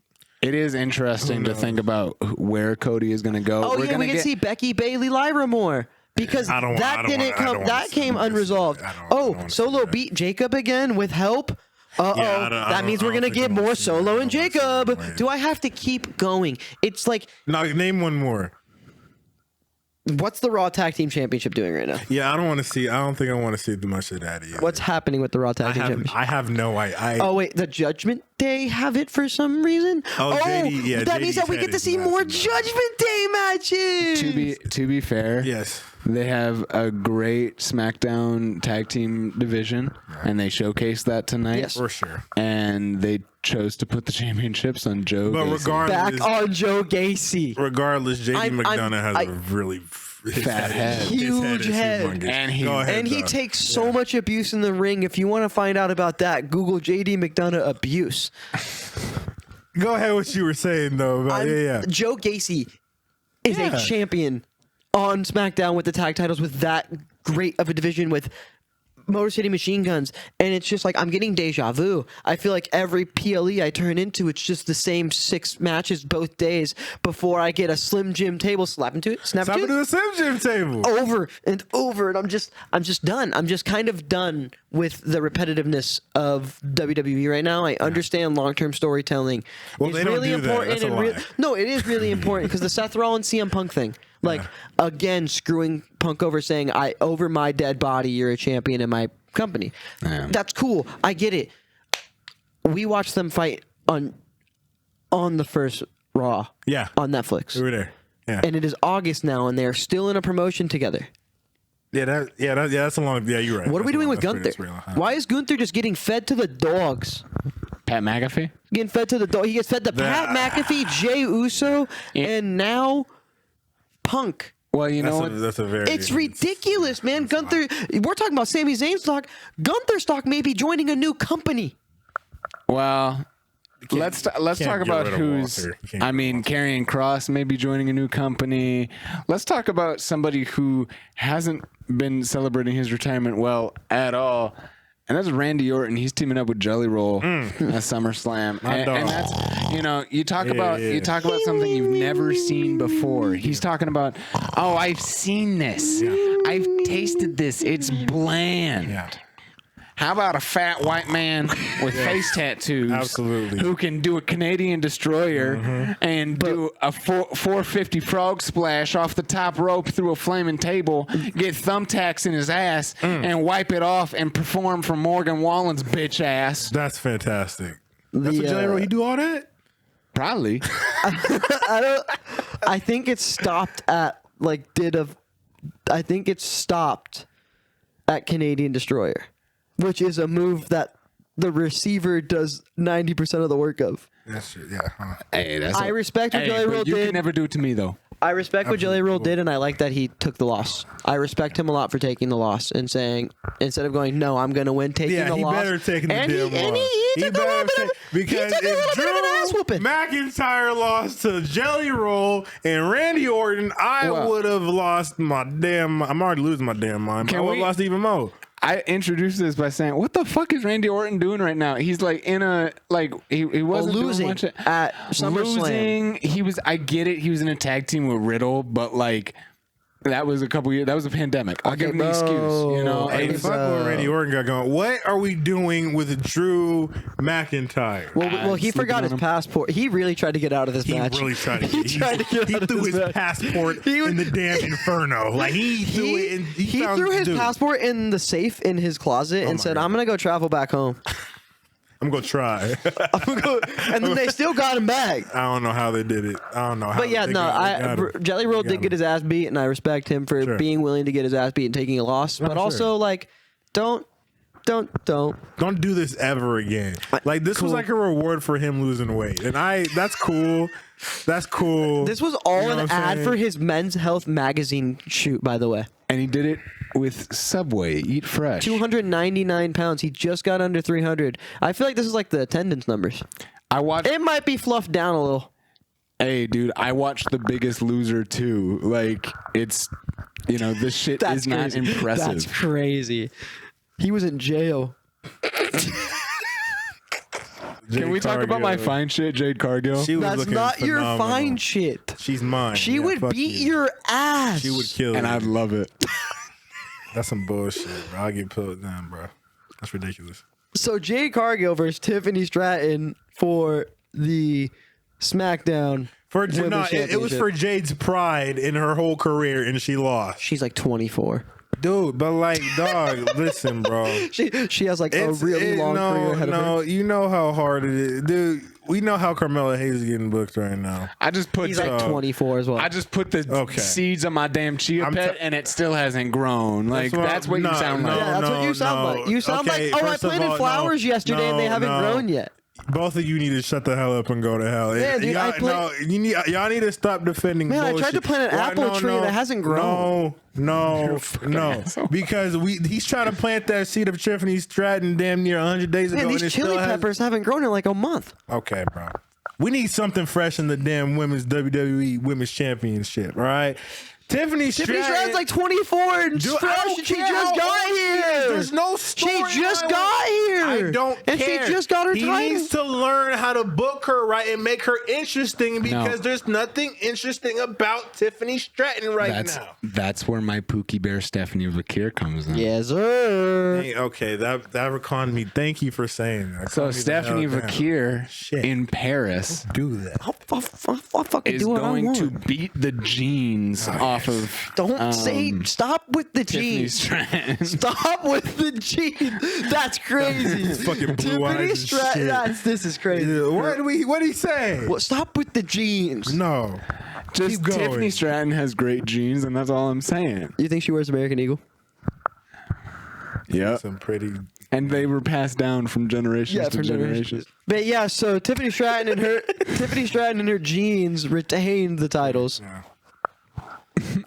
[SPEAKER 3] It is interesting to think about where Cody is going to go.
[SPEAKER 1] Oh, we can see Becky, Bayley, Lyra more. Because that came unresolved. Solo beat Jacob again with help. That means we're going to get more Solo and Jacob. Do I have to keep going? It's like...
[SPEAKER 2] No, name one more.
[SPEAKER 1] What's the Raw Tag Team Championship doing right now?
[SPEAKER 2] Yeah, I don't think I want to see much of that either.
[SPEAKER 1] What's happening with the Raw Tag Team Championship?
[SPEAKER 2] I have no idea.
[SPEAKER 1] Oh, wait, the Judgment Day have it for some reason?
[SPEAKER 2] JD,
[SPEAKER 1] that means that we get to see more Judgment Day matches!
[SPEAKER 3] To be fair,
[SPEAKER 2] yes,
[SPEAKER 3] they have a great SmackDown tag team division, and they showcased that tonight.
[SPEAKER 1] Yes,
[SPEAKER 2] for sure.
[SPEAKER 3] And they chose to put the championships on Joe Gacy.
[SPEAKER 1] Back on Joe Gacy.
[SPEAKER 2] Regardless, JD McDonough has a really
[SPEAKER 3] fat head.
[SPEAKER 1] Huge head.
[SPEAKER 3] And
[SPEAKER 1] he takes so much abuse in the ring. If you want to find out about that, Google JD McDonough abuse.
[SPEAKER 2] Go ahead what you were saying, though.
[SPEAKER 1] Joe Gacy is a champion on SmackDown with the tag titles with that great of a division with Motor City Machine Guns, and it's just like I'm getting deja vu. I feel like every PLE I turn into, it's just the same 6 matches both days before I get a Slim Jim table slap into it, snap into
[SPEAKER 2] the Slim Jim table
[SPEAKER 1] over and over, and I'm just done. I'm just kind of done with the repetitiveness of WWE right now. I understand long-term storytelling.
[SPEAKER 2] Well, they don't do that. That's a lie.
[SPEAKER 1] No, it is really important because the Seth Rollins CM Punk thing. Again, screwing Punk over, saying, over my dead body, you're a champion in my company. Yeah. That's cool. I get it. We watched them fight on the first Raw on Netflix.
[SPEAKER 2] We were there. Yeah.
[SPEAKER 1] And it is August now, and they're still in a promotion together.
[SPEAKER 2] That's a long... Yeah, you're right.
[SPEAKER 1] What are we doing with Gunther? Why is Gunther just getting fed to the dogs?
[SPEAKER 3] Pat McAfee?
[SPEAKER 1] Getting fed to the dog. He gets fed to Pat McAfee, Jey Uso, and now... Punk.
[SPEAKER 3] Well, you know what?
[SPEAKER 2] That's a very...
[SPEAKER 1] It's ridiculous, man. Gunther... We're talking about Sami Zayn stock. Gunther stock may be joining a new company.
[SPEAKER 3] Well, let's talk about who's... I mean, Karrion Kross may be joining a new company. Let's talk about somebody who hasn't been celebrating his retirement well at all. And that's Randy Orton. He's teaming up with Jelly Roll at SummerSlam. And that's, you talk about something you've never seen before. He's talking about, I've seen this. Yeah. I've tasted this. It's bland. Yeah. How about a fat white man with face tattoos?
[SPEAKER 2] Absolutely.
[SPEAKER 3] Who can do a Canadian destroyer and do a 450 frog splash off the top rope through a flaming table, get thumbtacks in his ass, and wipe it off and perform for Morgan Wallen's bitch ass.
[SPEAKER 2] That's fantastic. That's what Jelly Roll, he do all that?
[SPEAKER 3] Probably.
[SPEAKER 1] I think it stopped at I think it stopped at Canadian Destroyer, which is a move that the receiver does 90% of the work of.
[SPEAKER 2] That's true. Yeah.
[SPEAKER 3] Hey,
[SPEAKER 1] I respect what Jelly Roll did.
[SPEAKER 3] You can never do it to me, though.
[SPEAKER 1] I respect what Jelly Roll did, and I like that he took the loss. I respect him a lot for taking the loss and saying, instead of going, no, I'm going to win, taking the loss.
[SPEAKER 2] Yeah, he better take the damn loss.
[SPEAKER 1] And he took a little bit of an ass whooping.
[SPEAKER 2] McIntyre lost to Jelly Roll and Randy Orton, I would have lost my damn... I'm already losing my damn mind. I would have lost even more.
[SPEAKER 3] I introduced this by saying, "What the fuck is Randy Orton doing right now? He's like in a he wasn't
[SPEAKER 1] losing
[SPEAKER 3] doing much
[SPEAKER 1] at SummerSlam.
[SPEAKER 3] He was. I get it. He was in a tag team with Riddle, but that was a couple years. That was a pandemic. I'll give him the excuse. You know,
[SPEAKER 2] hey, fuck what Randy Orton got going. What are we doing with Drew McIntyre?
[SPEAKER 1] Well, he forgot his passport. He really tried to get out of this match.
[SPEAKER 2] He really tried to get out of this match. He threw his passport in the damn inferno. Like he
[SPEAKER 1] threw his passport in the safe in his closet and said, "I'm gonna go travel back home."
[SPEAKER 2] I'm gonna try.
[SPEAKER 1] And then they still got him back.
[SPEAKER 2] I don't know how they did it. I don't know how.
[SPEAKER 1] But yeah,
[SPEAKER 2] they
[SPEAKER 1] no,
[SPEAKER 2] got him.
[SPEAKER 1] Jelly Roll did get his ass beat, and I respect him for
[SPEAKER 2] Sure.
[SPEAKER 1] being willing to get his ass beat and taking a loss. But
[SPEAKER 2] sure.
[SPEAKER 1] also, like, don't.
[SPEAKER 2] Don't do this ever again. Like this was like a reward for him losing weight, and that's cool. That's cool.
[SPEAKER 1] This was all
[SPEAKER 2] You know
[SPEAKER 1] an
[SPEAKER 2] what I'm
[SPEAKER 1] ad
[SPEAKER 2] saying?
[SPEAKER 1] for his Men's Health magazine shoot, by the way.
[SPEAKER 3] And he did it with Subway. Eat fresh.
[SPEAKER 1] 299 pounds. He just got under 300. I feel like this is like the attendance numbers.
[SPEAKER 3] I watched.
[SPEAKER 1] It might be fluffed down a little.
[SPEAKER 3] Hey, dude, I watched The Biggest Loser too. Like, it's, this shit
[SPEAKER 1] That's
[SPEAKER 3] is not
[SPEAKER 1] crazy.
[SPEAKER 3] impressive.
[SPEAKER 1] That's crazy. He was in jail.
[SPEAKER 3] Can we talk about my fine shit, Jade Cargill?
[SPEAKER 2] She was
[SPEAKER 1] That's
[SPEAKER 2] looking
[SPEAKER 1] not your
[SPEAKER 2] phenomenal.
[SPEAKER 1] fine shit.
[SPEAKER 2] She's mine.
[SPEAKER 1] She
[SPEAKER 2] Yeah,
[SPEAKER 1] would
[SPEAKER 2] fuck
[SPEAKER 1] beat
[SPEAKER 2] you.
[SPEAKER 1] your ass.
[SPEAKER 2] She would kill
[SPEAKER 3] and
[SPEAKER 2] you.
[SPEAKER 3] I'd love it.
[SPEAKER 2] That's some bullshit, bro. I'll get put down, bro. That's ridiculous.
[SPEAKER 1] So Jade Cargill versus Tiffany Stratton for the SmackDown.
[SPEAKER 2] It was
[SPEAKER 1] Championship.
[SPEAKER 2] for Jade's pride in her whole career, and she lost.
[SPEAKER 1] She's like 24.
[SPEAKER 2] Dude, but like, dog, listen, bro.
[SPEAKER 1] She has like a really long career ahead of her.
[SPEAKER 2] You know how hard it is, dude. We know how Carmella Hayes is getting booked right now.
[SPEAKER 3] I just put
[SPEAKER 1] He's like 24 as well.
[SPEAKER 3] I just put the seeds on my damn chia
[SPEAKER 2] I'm
[SPEAKER 3] pet, and it still hasn't grown. Like that's what you sound like.
[SPEAKER 1] Yeah, that's what you sound like. You sound like, oh, I
[SPEAKER 2] first of
[SPEAKER 1] planted
[SPEAKER 2] all,
[SPEAKER 1] flowers yesterday and they haven't grown yet.
[SPEAKER 2] Both of you need to shut the hell up and go to hell.
[SPEAKER 1] Yeah, dude,
[SPEAKER 2] y'all need to stop defending
[SPEAKER 1] Man,
[SPEAKER 2] bullshit.
[SPEAKER 1] I tried to plant an apple tree that hasn't grown.
[SPEAKER 2] No. Because he's trying to plant that seed of Tiffany Stratton damn near 100 days ago.
[SPEAKER 1] Man,
[SPEAKER 2] and
[SPEAKER 1] these
[SPEAKER 2] it still
[SPEAKER 1] chili
[SPEAKER 2] has-
[SPEAKER 1] peppers haven't grown in like a month.
[SPEAKER 2] Okay, bro. We need something fresh in the damn women's WWE Women's Championship, all right? Tiffany
[SPEAKER 1] Stratton's like 24 and
[SPEAKER 2] Dude, I
[SPEAKER 1] fresh,
[SPEAKER 2] don't
[SPEAKER 1] and she
[SPEAKER 2] care
[SPEAKER 1] just
[SPEAKER 2] how
[SPEAKER 1] got
[SPEAKER 2] old she is.
[SPEAKER 1] here.
[SPEAKER 2] There's no story.
[SPEAKER 1] She just got here.
[SPEAKER 2] I don't
[SPEAKER 1] and
[SPEAKER 2] care.
[SPEAKER 1] she just got her
[SPEAKER 2] he
[SPEAKER 1] title.
[SPEAKER 2] needs to learn how to book her right and make her interesting because there's nothing interesting about Tiffany Stratton now.
[SPEAKER 3] That's where my Pookie Bear Stephanie Vakir comes in.
[SPEAKER 1] Yes, sir.
[SPEAKER 2] Hey, okay, that reconned me. Thank you for saying that.
[SPEAKER 3] So
[SPEAKER 2] Calm me the
[SPEAKER 3] Stephanie
[SPEAKER 2] hell down.
[SPEAKER 3] Vakir
[SPEAKER 2] Shit.
[SPEAKER 3] in Paris
[SPEAKER 2] Do that.
[SPEAKER 1] I'll fucking
[SPEAKER 3] is
[SPEAKER 1] do what I
[SPEAKER 3] going
[SPEAKER 1] want.
[SPEAKER 3] to beat the jeans off of
[SPEAKER 1] Don't say. Stop with the
[SPEAKER 3] Tiffany
[SPEAKER 1] jeans.
[SPEAKER 3] Stratton.
[SPEAKER 1] Stop with the jeans. That's crazy.
[SPEAKER 2] Fucking blue eyes
[SPEAKER 1] Tiffany
[SPEAKER 2] and
[SPEAKER 1] Stratton.
[SPEAKER 2] shit.
[SPEAKER 1] This is crazy.
[SPEAKER 2] Yeah, what did he say?
[SPEAKER 1] Well, stop with the jeans.
[SPEAKER 2] No.
[SPEAKER 3] Just
[SPEAKER 2] Keep going.
[SPEAKER 3] Tiffany Stratton has great genes, and that's all I'm saying.
[SPEAKER 1] You think she wears American Eagle?
[SPEAKER 3] Yep.
[SPEAKER 2] Some pretty.
[SPEAKER 3] And they were passed down from generations to generations.
[SPEAKER 1] But yeah, so Tiffany Stratton and her jeans retained the titles.
[SPEAKER 2] Yeah.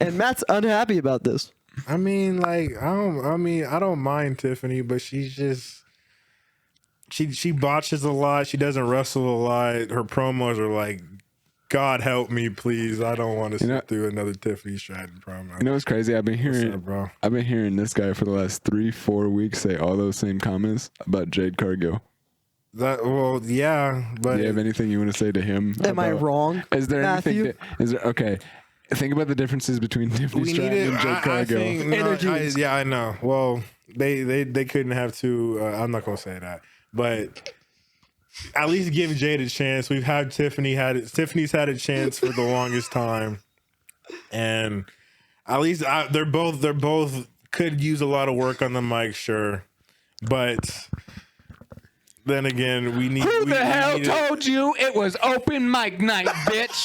[SPEAKER 1] And Matt's unhappy about this.
[SPEAKER 2] I mean, like, I don't mind Tiffany, but she's just she botches a lot. She doesn't wrestle a lot. Her promos are like, God help me, please. I don't want to sit through another Tiffany Stratton promo.
[SPEAKER 3] You know what's crazy? I've been hearing this guy for the last 3-4 weeks say all those same comments about Jade Cargill.
[SPEAKER 2] Yeah, but
[SPEAKER 3] Do you have anything you want to say to him?
[SPEAKER 1] Am I wrong?
[SPEAKER 3] Is there
[SPEAKER 1] Matthew?
[SPEAKER 3] anything? Okay. Think about the differences between Tiffany Stratton and Jade Cargill.
[SPEAKER 2] I know. Well, they couldn't have two. I'm not gonna say that, but at least give Jade a chance. We've had Tiffany's had a chance for the longest time, and at least they're both could use a lot of work on the mic, sure, but then again, we need.
[SPEAKER 3] Who the hell told you it was open mic night, bitch?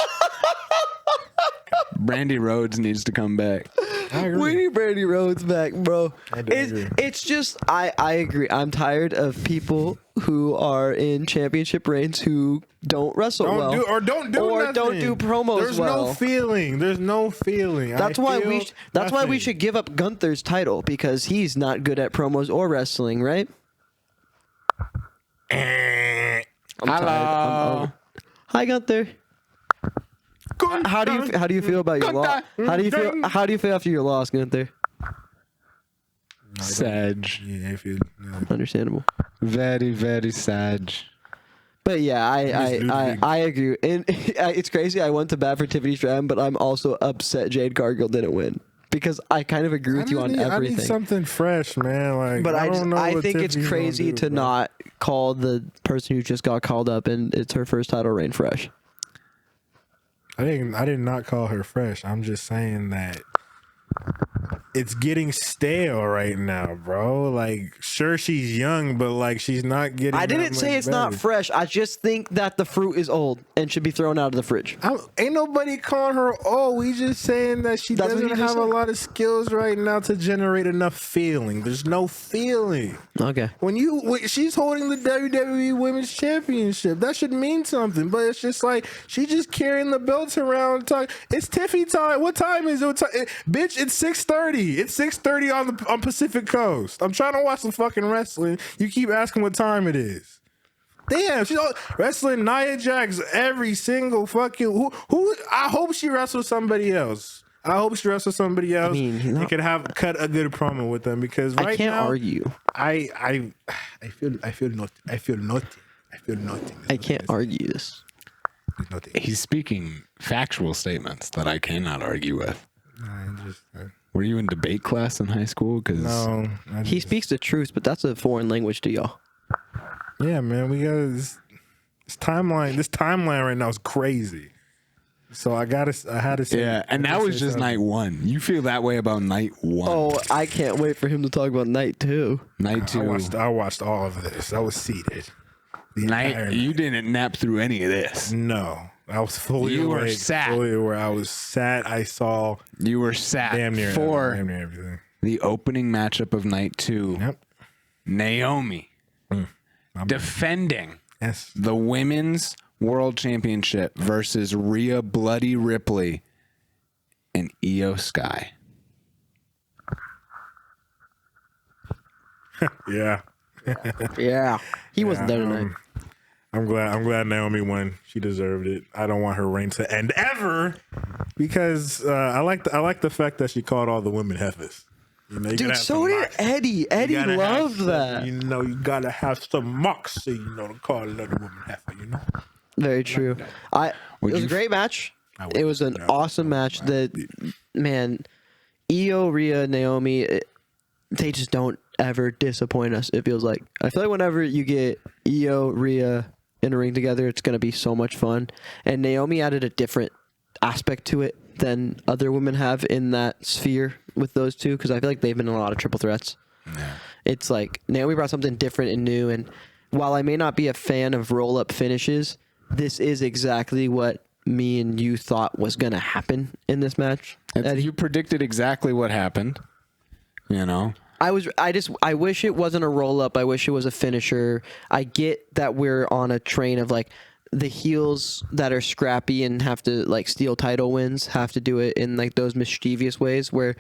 [SPEAKER 3] Brandy Rhodes needs to come back.
[SPEAKER 1] We need Brandy Rhodes back, bro. It's just I agree. I'm tired of people who are in championship reigns who don't wrestle well
[SPEAKER 2] don't do
[SPEAKER 1] promos
[SPEAKER 2] There's
[SPEAKER 1] well.
[SPEAKER 2] no feeling. There's no feeling.
[SPEAKER 1] That's why we should give up Gunther's title because he's not good at promos or wrestling, right? I'm tired. I'm over. Hi, Gunther. How do you feel about your loss? How do you feel after your loss, Gunther?
[SPEAKER 3] Sad.
[SPEAKER 2] Yeah, I feel
[SPEAKER 1] Understandable.
[SPEAKER 3] Very, very sad.
[SPEAKER 1] But yeah, I agree. And it's crazy. I went to bat for Tiffany Stratton, but I'm also upset Jade Cargill didn't win because I kind of agree with you on everything.
[SPEAKER 2] I need something fresh, man. Like,
[SPEAKER 1] But I think
[SPEAKER 2] Tiffany's
[SPEAKER 1] it's crazy
[SPEAKER 2] gonna do,
[SPEAKER 1] to not call the person who just got called up and it's her first title reign fresh.
[SPEAKER 2] I did not call her fresh. I'm just saying that it's getting stale right now, bro. Like, sure, she's young, but like, she's not getting.
[SPEAKER 1] I didn't say it's not fresh. I just think that the fruit is old and should be thrown out of the fridge.
[SPEAKER 2] Ain't nobody calling her old. We just saying that she doesn't have a lot of skills right now to generate enough feeling. There's no feeling.
[SPEAKER 1] Okay.
[SPEAKER 2] When she's holding the WWE Women's Championship, that should mean something. But it's just like she's just carrying the belts around. It's Tiffany time. What time is it? Bitch, it's 6:30. It's 6:30 on Pacific Coast. I'm trying to watch some fucking wrestling. You keep asking what time it is. Damn, she's wrestling Nia Jax every single fucking who. I hope she wrestles somebody else. I mean, could cut a good promo with them because right now
[SPEAKER 1] I can't argue.
[SPEAKER 2] I feel nothing.
[SPEAKER 1] I can't argue this.
[SPEAKER 3] He's speaking factual statements that I cannot argue with. Were you in debate class in high school?
[SPEAKER 2] No.
[SPEAKER 1] He speaks the truth, but that's a foreign language to y'all.
[SPEAKER 2] Yeah, man, we got this timeline. This timeline right now is crazy. So I had to say.
[SPEAKER 3] Yeah, and that was just night one. You feel that way about night one?
[SPEAKER 1] Oh, I can't wait for him to talk about night two.
[SPEAKER 3] Night two.
[SPEAKER 2] I watched all of this. I was seated.
[SPEAKER 3] You didn't nap through any of this.
[SPEAKER 2] No. I was fully awake.
[SPEAKER 3] Were sat.
[SPEAKER 2] Fully aware. I was sat. I saw.
[SPEAKER 3] You were sat
[SPEAKER 2] damn near
[SPEAKER 3] everything. The opening matchup of night two.
[SPEAKER 2] Yep.
[SPEAKER 3] Naomi defending the women's world championship versus Rhea Bloody Ripley and Io Sky.
[SPEAKER 2] Yeah.
[SPEAKER 1] Yeah. He wasn't there tonight.
[SPEAKER 2] I'm glad Naomi won. She deserved it. I don't want her reign to end ever because I like the fact that she called all the women heifers. You know,
[SPEAKER 1] dude, so did Eddie. Eddie loved that.
[SPEAKER 2] You know, you gotta have some moxie, to call another woman heifer.
[SPEAKER 1] Very true. It was a great match. It was an awesome match. Io, Rhea, Naomi, they just don't ever disappoint us. It feels like. I feel like whenever you get Io, Rhea in a ring together, it's gonna be so much fun. And Naomi added a different aspect to it than other women have in that sphere with those two, because I feel like they've been in a lot of triple threats. Yeah. It's like Naomi brought something different and new, and while I may not be a fan of roll-up finishes, this is exactly what me and you thought was going to happen in this match.
[SPEAKER 3] You predicted exactly what happened,
[SPEAKER 1] I wish it wasn't a roll-up. I wish it was a finisher. I get that we're on a train of like the heels that are scrappy and have to like steal title wins have to do it in like those mischievous ways where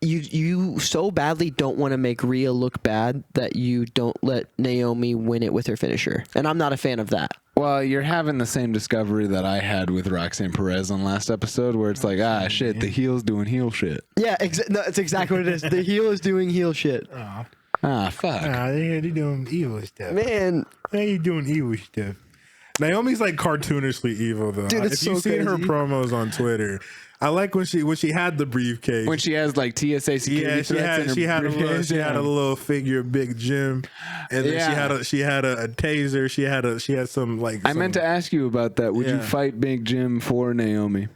[SPEAKER 1] you so badly don't want to make Rhea look bad that you don't let Naomi win it with her finisher. And I'm not a fan of that.
[SPEAKER 3] Well, you're having the same discovery that I had with Roxanne Perez on last episode where it's like, shit, the heel's doing heel shit.
[SPEAKER 1] Yeah, that's exactly what it is. The heel is doing heel shit.
[SPEAKER 3] Fuck.
[SPEAKER 2] They're doing evil stuff.
[SPEAKER 1] Man.
[SPEAKER 2] They're doing evil stuff. Naomi's like cartoonishly evil though.
[SPEAKER 1] Dude, it's
[SPEAKER 2] if you've seen her promos on Twitter, I like when she had the briefcase.
[SPEAKER 3] When she has like TSA security threats
[SPEAKER 2] she had a little figure of Big Jim, and then she had a taser. She had some like.
[SPEAKER 3] I meant to ask you about that. Would you fight Big Jim for Naomi?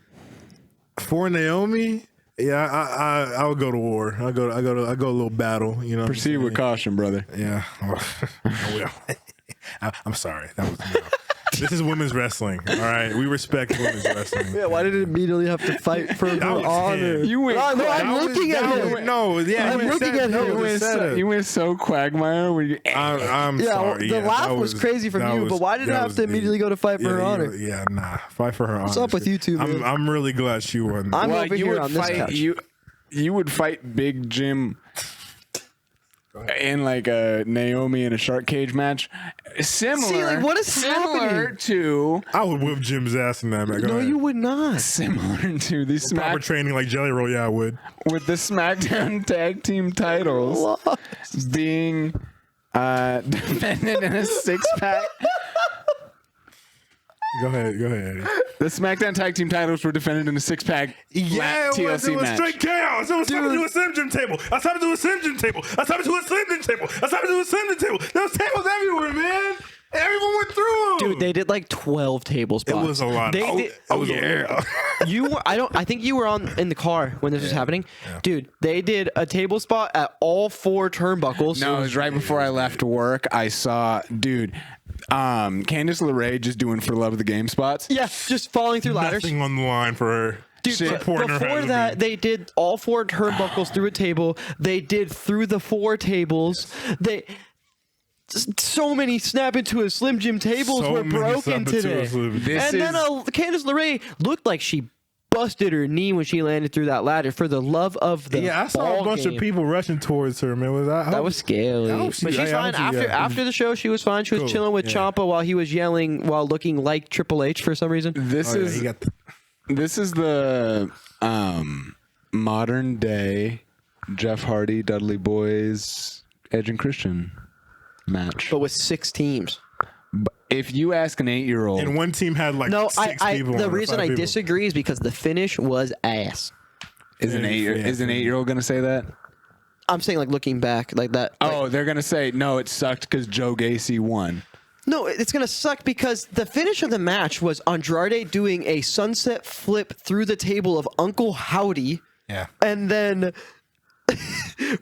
[SPEAKER 2] For Naomi? Yeah, I would go to war. I go a little battle.
[SPEAKER 3] Proceed with caution, brother.
[SPEAKER 2] Yeah, I will. I'm sorry. That was. This is women's wrestling, all right? We respect women's wrestling.
[SPEAKER 1] Yeah, why did it immediately have to fight for her honor?
[SPEAKER 3] You went.
[SPEAKER 1] I'm looking at him.
[SPEAKER 2] No, yeah,
[SPEAKER 1] I'm looking at him.
[SPEAKER 3] You went so Quagmire.
[SPEAKER 2] I'm sorry.
[SPEAKER 1] The laugh was crazy from you, but why did it have to immediately go to fight for her honor?
[SPEAKER 2] Yeah, nah, fight for her honor.
[SPEAKER 1] What's up with you two, man?
[SPEAKER 2] I'm really glad she won.
[SPEAKER 1] I'm over here on this couch.
[SPEAKER 3] You would fight Big Jim in like a Naomi in a shark cage match, similar.
[SPEAKER 1] What is happening?
[SPEAKER 3] To
[SPEAKER 2] I would whip Jim's ass in that match.
[SPEAKER 1] No, you would not.
[SPEAKER 3] Similar to the
[SPEAKER 2] proper training like Jelly Roll. Yeah, I would.
[SPEAKER 3] With the SmackDown tag team titles being defended in a 6-pack.
[SPEAKER 2] Go ahead, Eddie.
[SPEAKER 3] The SmackDown tag team titles were defended in a 6-pack.
[SPEAKER 2] Yeah, it was straight chaos. It was time to do a Slim Jim table. I was time to do a Slim Jim table. I was time to do a Slim Jim table. I was time to do a Slim Jim table. There was tables everywhere, man. Everyone went through them.
[SPEAKER 1] Dude, they did like 12 table spots.
[SPEAKER 2] It was a lot.
[SPEAKER 1] You were I think you were in the car when this was happening.
[SPEAKER 2] Yeah.
[SPEAKER 1] Dude, they did a table spot at all 4 turnbuckles.
[SPEAKER 3] No, it was right before I left work. I saw, dude, Candice LeRae just doing for love of the game spots.
[SPEAKER 1] Yeah, just falling through ladders.
[SPEAKER 2] Nothing on the line for her.
[SPEAKER 1] Dude, before that, they did all 4 turnbuckles through a table. They did through the 4 tables. So many snap into a Slim Jim tables were broken today. Then Candice LeRae looked like she busted her knee when she landed through that ladder. For the love of the
[SPEAKER 2] I saw a bunch of people rushing towards her, man.
[SPEAKER 1] That was scary. But she's fine. After the show, she was fine. She was chilling with Ciampa while he was yelling while looking like Triple H for some reason.
[SPEAKER 3] This is the modern day Jeff Hardy, Dudley Boys, Edge and Christian match.
[SPEAKER 1] But with 6 teams.
[SPEAKER 3] If you ask an 8-year-old,
[SPEAKER 2] and one team had like 6 people.
[SPEAKER 1] The reason I disagree is because the finish was ass.
[SPEAKER 3] Is an 8-year-old going to say that?
[SPEAKER 1] I'm saying like looking back like that.
[SPEAKER 3] Oh, they're going to say no, it sucked because Joe Gacy won.
[SPEAKER 1] No, it's going to suck because the finish of the match was Andrade doing a sunset flip through the table of Uncle Howdy.
[SPEAKER 2] Yeah.
[SPEAKER 1] And then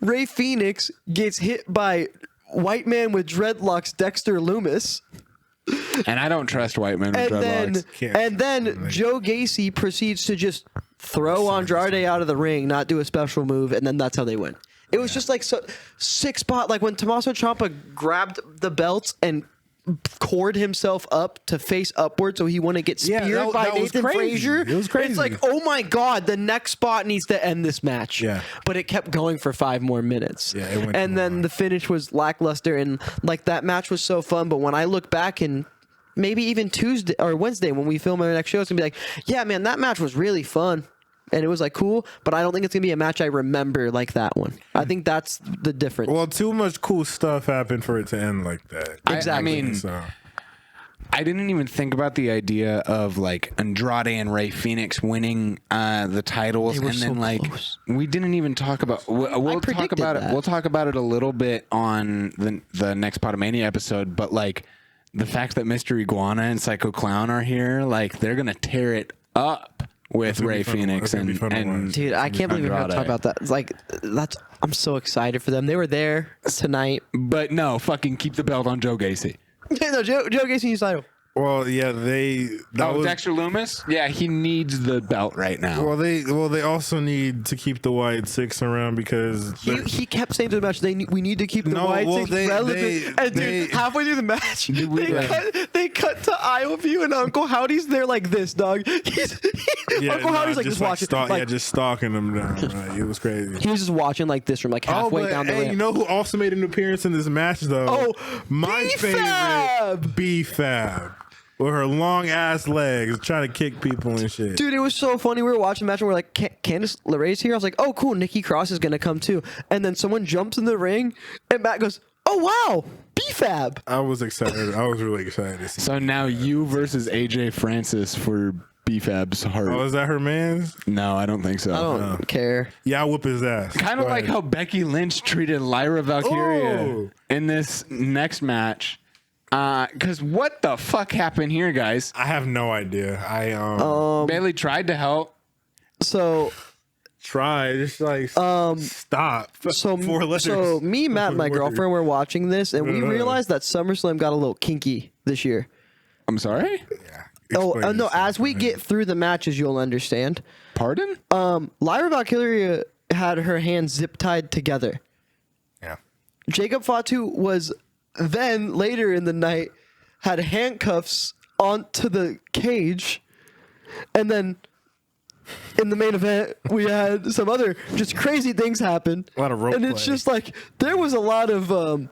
[SPEAKER 1] Ray Phoenix gets hit by white man with dreadlocks Dexter Loomis.
[SPEAKER 3] And I don't trust white men with dreadlocks.
[SPEAKER 1] And then Joe Gacy proceeds to just throw Andrade out of the ring, not do a special move, and then that's how they win. It was just like 6 spot, like when Tommaso Ciampa grabbed the belts and cored himself up to face upward so he wouldn't get speared by Nathan Frazier.
[SPEAKER 2] It was crazy.
[SPEAKER 1] It's like, oh my God, the next spot needs to end this match.
[SPEAKER 2] Yeah.
[SPEAKER 1] But it kept going for 5 more minutes.
[SPEAKER 2] Yeah, it went
[SPEAKER 1] and then the finish was lackluster, and like that match was so fun, but when I look back and maybe even Tuesday or Wednesday when we film our next show, it's gonna be like, yeah, man, that match was really fun. And it was like cool, but I don't think it's gonna be a match I remember like that one. I think that's the difference.
[SPEAKER 2] Well, too much cool stuff happened for it to end like that.
[SPEAKER 1] Exactly.
[SPEAKER 3] I mean, I didn't even think about the idea of like Andrade and Ray Phoenix winning the titles, and then like close. We didn't even talk about. We'll talk about it. We'll talk about it a little bit on the next Potomania episode. But like the fact that Mr. Iguana and Psycho Clown are here, like they're gonna tear it up with Ray Phoenix and
[SPEAKER 1] dude, I can't believe we have to talk about that. It's like I'm so excited for them. They were there tonight,
[SPEAKER 3] but no, fucking keep the belt on Joe Gacy.
[SPEAKER 1] No, Joe Gacy needs title.
[SPEAKER 2] Well, yeah,
[SPEAKER 3] Dexter Loomis? Yeah, he needs the belt right now.
[SPEAKER 2] Well, they also need to keep the White Six around because
[SPEAKER 1] he kept saying to the match, we need to keep the White Six relevant. And dude, halfway through the match, they cut to Iowa View and Uncle Howdy's there like this, dog. Uncle Howdy's like just watching,
[SPEAKER 2] just stalking them down. Right? It was crazy.
[SPEAKER 1] He was just watching like this from like halfway down the ramp.
[SPEAKER 2] You know who also made an appearance in this match though?
[SPEAKER 1] Oh,
[SPEAKER 2] my favorite, B-Fab. With her long ass legs, trying to kick people and shit.
[SPEAKER 1] Dude, it was so funny. We were watching the match and we're like, Candice LeRae's here. I was like, oh, cool. Nikki Cross is going to come too. And then someone jumps in the ring and Matt goes, oh, wow. B-Fab.
[SPEAKER 2] I was excited. I was really excited to see.
[SPEAKER 3] So now you versus AJ Francis for B-Fab's heart.
[SPEAKER 2] Oh, is that her man's?
[SPEAKER 3] No, I don't think so.
[SPEAKER 1] I don't care.
[SPEAKER 2] Yeah, I'll whip his ass.
[SPEAKER 3] Kind of like how Becky Lynch treated Lyra Valkyria in this next match. Because what the fuck happened here, guys?
[SPEAKER 2] I have no idea.
[SPEAKER 3] Bayley tried to help.
[SPEAKER 1] So
[SPEAKER 2] just like stop.
[SPEAKER 1] So me, Matt, and my girlfriend were watching this, and we realized that SummerSlam got a little kinky this year.
[SPEAKER 3] I'm sorry?
[SPEAKER 2] Yeah.
[SPEAKER 1] No. As we get through the matches, you'll understand.
[SPEAKER 3] Pardon?
[SPEAKER 1] Lyra Valkyria had her hands zip tied together.
[SPEAKER 2] Yeah.
[SPEAKER 1] Jacob Fatu was. Then later in the night, had handcuffs onto the cage, and then in the main event we had some other just crazy things happen.
[SPEAKER 2] A lot of rope
[SPEAKER 1] and it's just like there was a lot of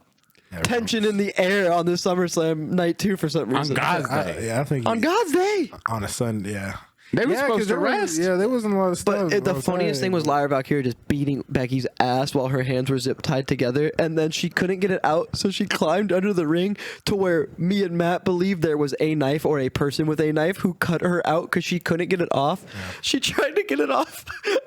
[SPEAKER 1] tension in the air on this SummerSlam night too for some reason.
[SPEAKER 3] On God's Day,
[SPEAKER 2] I think
[SPEAKER 1] on God's Day,
[SPEAKER 2] on a Sunday, yeah.
[SPEAKER 3] They were supposed to rest.
[SPEAKER 2] There wasn't a lot of stuff.
[SPEAKER 1] But the funniest thing was Lyra Valkyria just beating Becky's ass while her hands were zip tied together, and then she couldn't get it out, so she climbed under the ring to where me and Matt believed there was a knife or a person with a knife who cut her out because she couldn't get it off. Yeah. She tried to get it off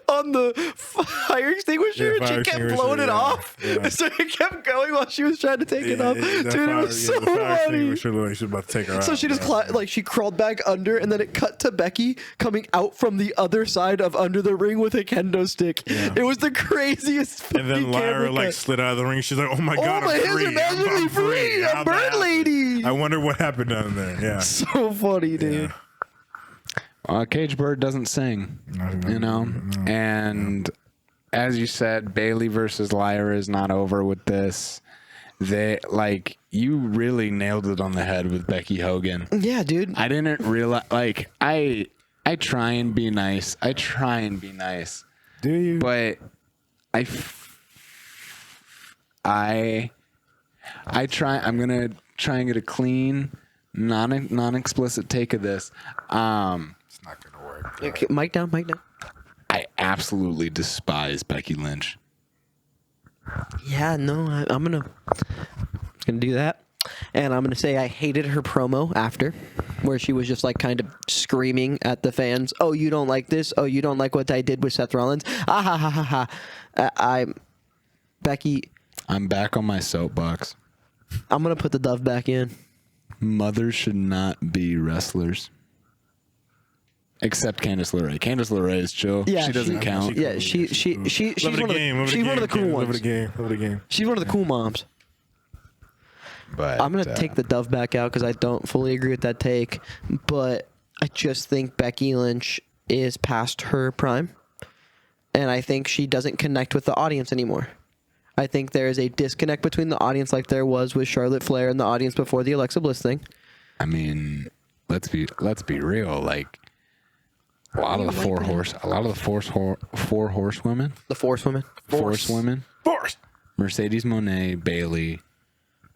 [SPEAKER 1] on the fire extinguisher, and she kept blowing it off. Yeah. So it kept going while she was trying to take it off. Dude, it was so funny.
[SPEAKER 2] She was about to take her out.
[SPEAKER 1] So she just she crawled back under, and then it cut to Becky coming out from the other side of under the ring with a kendo stick. Yeah. It was the craziest.
[SPEAKER 2] And then Lyra slid out of the ring. She's like, "Oh my god,
[SPEAKER 1] I'm free! I'm free! I'm bird lady!"
[SPEAKER 2] I wonder what happened down there. Yeah,
[SPEAKER 1] so funny, dude.
[SPEAKER 3] Cage Bird doesn't sing, you know. And as you said, Bayley versus Lyra is not over with this. You really nailed it on the head with Becky Hogan.
[SPEAKER 1] Yeah, dude.
[SPEAKER 3] I didn't realize, I try and be nice.
[SPEAKER 2] Do you?
[SPEAKER 3] But I try. I'm gonna try and get a clean, non-explicit take of this.
[SPEAKER 2] It's not gonna work.
[SPEAKER 1] Okay, mic down.
[SPEAKER 3] I absolutely despise Becky Lynch.
[SPEAKER 1] Yeah, no, I'm gonna do that. And I'm going to say I hated her promo after, where she was just kind of screaming at the fans, "Oh, you don't like this? Oh, you don't like what I did with Seth Rollins? Ah, ha, ha, ha, ha." Becky.
[SPEAKER 3] I'm back on my soapbox.
[SPEAKER 1] I'm going to put the dove back in.
[SPEAKER 3] Mothers should not be wrestlers. Except Candice LeRae. Candice LeRae is chill. Yeah, she doesn't count.
[SPEAKER 1] Yeah, she's one of the cool ones.
[SPEAKER 2] Love the game.
[SPEAKER 1] She's one of the cool moms.
[SPEAKER 3] But
[SPEAKER 1] I'm going to take the dove back out because I don't fully agree with that take. But I just think Becky Lynch is past her prime. And I think she doesn't connect with the audience anymore. I think there is a disconnect between the audience like there was with Charlotte Flair and the audience before the Alexa Bliss thing.
[SPEAKER 3] I mean, let's be real. A lot of the four horsewomen.
[SPEAKER 1] The Force women.
[SPEAKER 3] Force women.
[SPEAKER 2] Force.
[SPEAKER 3] Mercedes Moné, Bayley,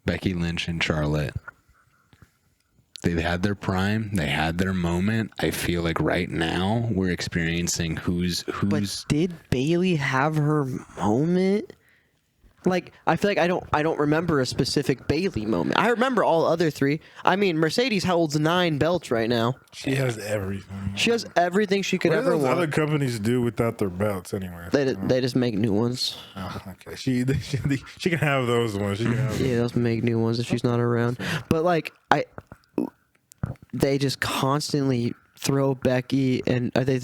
[SPEAKER 3] Becky Lynch, and Charlotte. They've had their prime. They had their moment. I feel like right now we're experiencing who's.
[SPEAKER 1] But did Bayley have her moment? I feel like I don't remember a specific Bayley moment. I remember all other three. I mean, Mercedes holds 9 belts right now.
[SPEAKER 2] She has everything.
[SPEAKER 1] She has everything she could ever want.
[SPEAKER 2] What do other companies do without their belts anyway?
[SPEAKER 1] They just make new ones.
[SPEAKER 2] Oh, okay. She can have those ones. She can have
[SPEAKER 1] yeah, they'll make new ones if she's not around. But they just constantly throw Becky and they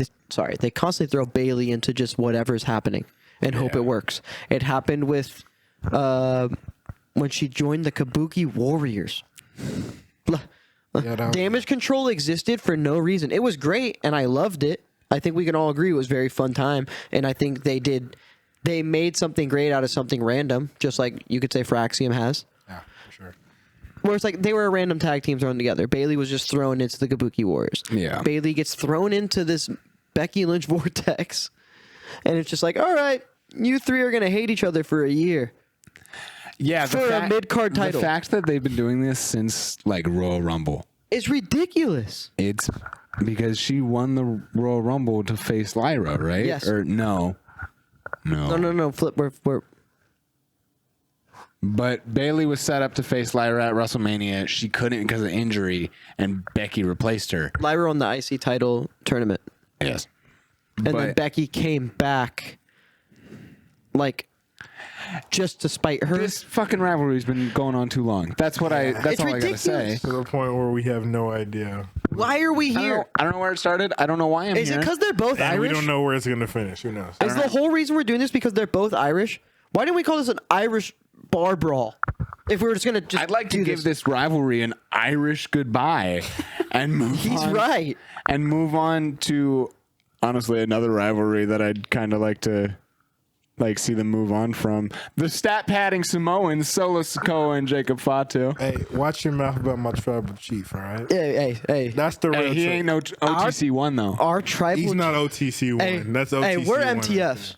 [SPEAKER 1] constantly throw Bayley into just whatever's happening and hope it works. It happened with when she joined the Kabuki Warriors. Damage control existed for no reason. It was great and I loved it. I think we can all agree it was a very fun time, and I think they made something great out of something random, just like you could say Fraxium has.
[SPEAKER 2] Yeah, for sure.
[SPEAKER 1] Where it's they were a random tag team thrown together. Bayley was just thrown into the Kabuki Warriors.
[SPEAKER 3] Yeah.
[SPEAKER 1] Bayley gets thrown into this Becky Lynch vortex, and it's just all right, you three are going to hate each other for a year.
[SPEAKER 3] Yeah,
[SPEAKER 1] for a mid-card title.
[SPEAKER 3] The fact that they've been doing this since Royal Rumble.
[SPEAKER 1] It's ridiculous.
[SPEAKER 3] It's because she won the Royal Rumble to face Lyra, right?
[SPEAKER 1] Yes.
[SPEAKER 3] Or no.
[SPEAKER 1] Flip. We're
[SPEAKER 3] But Bayley was set up to face Lyra at WrestleMania. She couldn't because of injury, and Becky replaced her.
[SPEAKER 1] Lyra won the IC title tournament.
[SPEAKER 3] Yes.
[SPEAKER 1] And then Becky came back, just to spite her.
[SPEAKER 3] This fucking rivalry's been going on too long. That's all ridiculous. I gotta say.
[SPEAKER 2] To the point where we have no idea.
[SPEAKER 1] Why are we here?
[SPEAKER 3] I don't know where it started. I don't know why I'm here.
[SPEAKER 1] Is it because they're both
[SPEAKER 2] and
[SPEAKER 1] Irish?
[SPEAKER 2] We don't know where it's gonna finish. Who knows?
[SPEAKER 1] Is the whole reason we're doing this because they're both Irish? Why didn't we call this an Irish bar brawl? If we were just gonna
[SPEAKER 3] I'd like to give this rivalry an Irish goodbye and move
[SPEAKER 1] He's
[SPEAKER 3] on.
[SPEAKER 1] right.
[SPEAKER 3] And move on to honestly another rivalry that I'd kind of like to see them move on from. The stat padding Samoans, Solo Sikoa and Jacob Fatu.
[SPEAKER 2] Hey, watch your mouth about my tribal chief, all right?
[SPEAKER 1] Hey.
[SPEAKER 2] That's the real
[SPEAKER 3] he ain't no OTC one though.
[SPEAKER 1] Our tribal
[SPEAKER 2] He's not OTC one. That's OTC.
[SPEAKER 1] Hey, we're MTFs.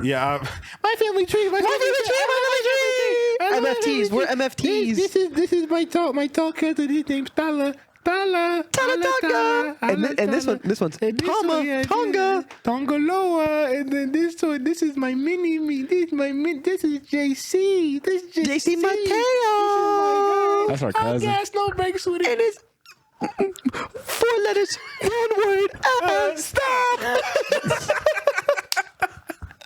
[SPEAKER 2] Yeah, my family tree. My
[SPEAKER 1] family tree. MFTs. We're MFTs.
[SPEAKER 2] This is my tall cousin. His name's Tala.
[SPEAKER 1] Tonga. And this one's Tonga.
[SPEAKER 2] Tonga Loa. And then this is my mini me. This is JC. This is
[SPEAKER 1] JC Mateo.
[SPEAKER 3] That's our cousin.
[SPEAKER 2] Gas no breaks with it.
[SPEAKER 1] And it's 4 letters, 1 word. Stop.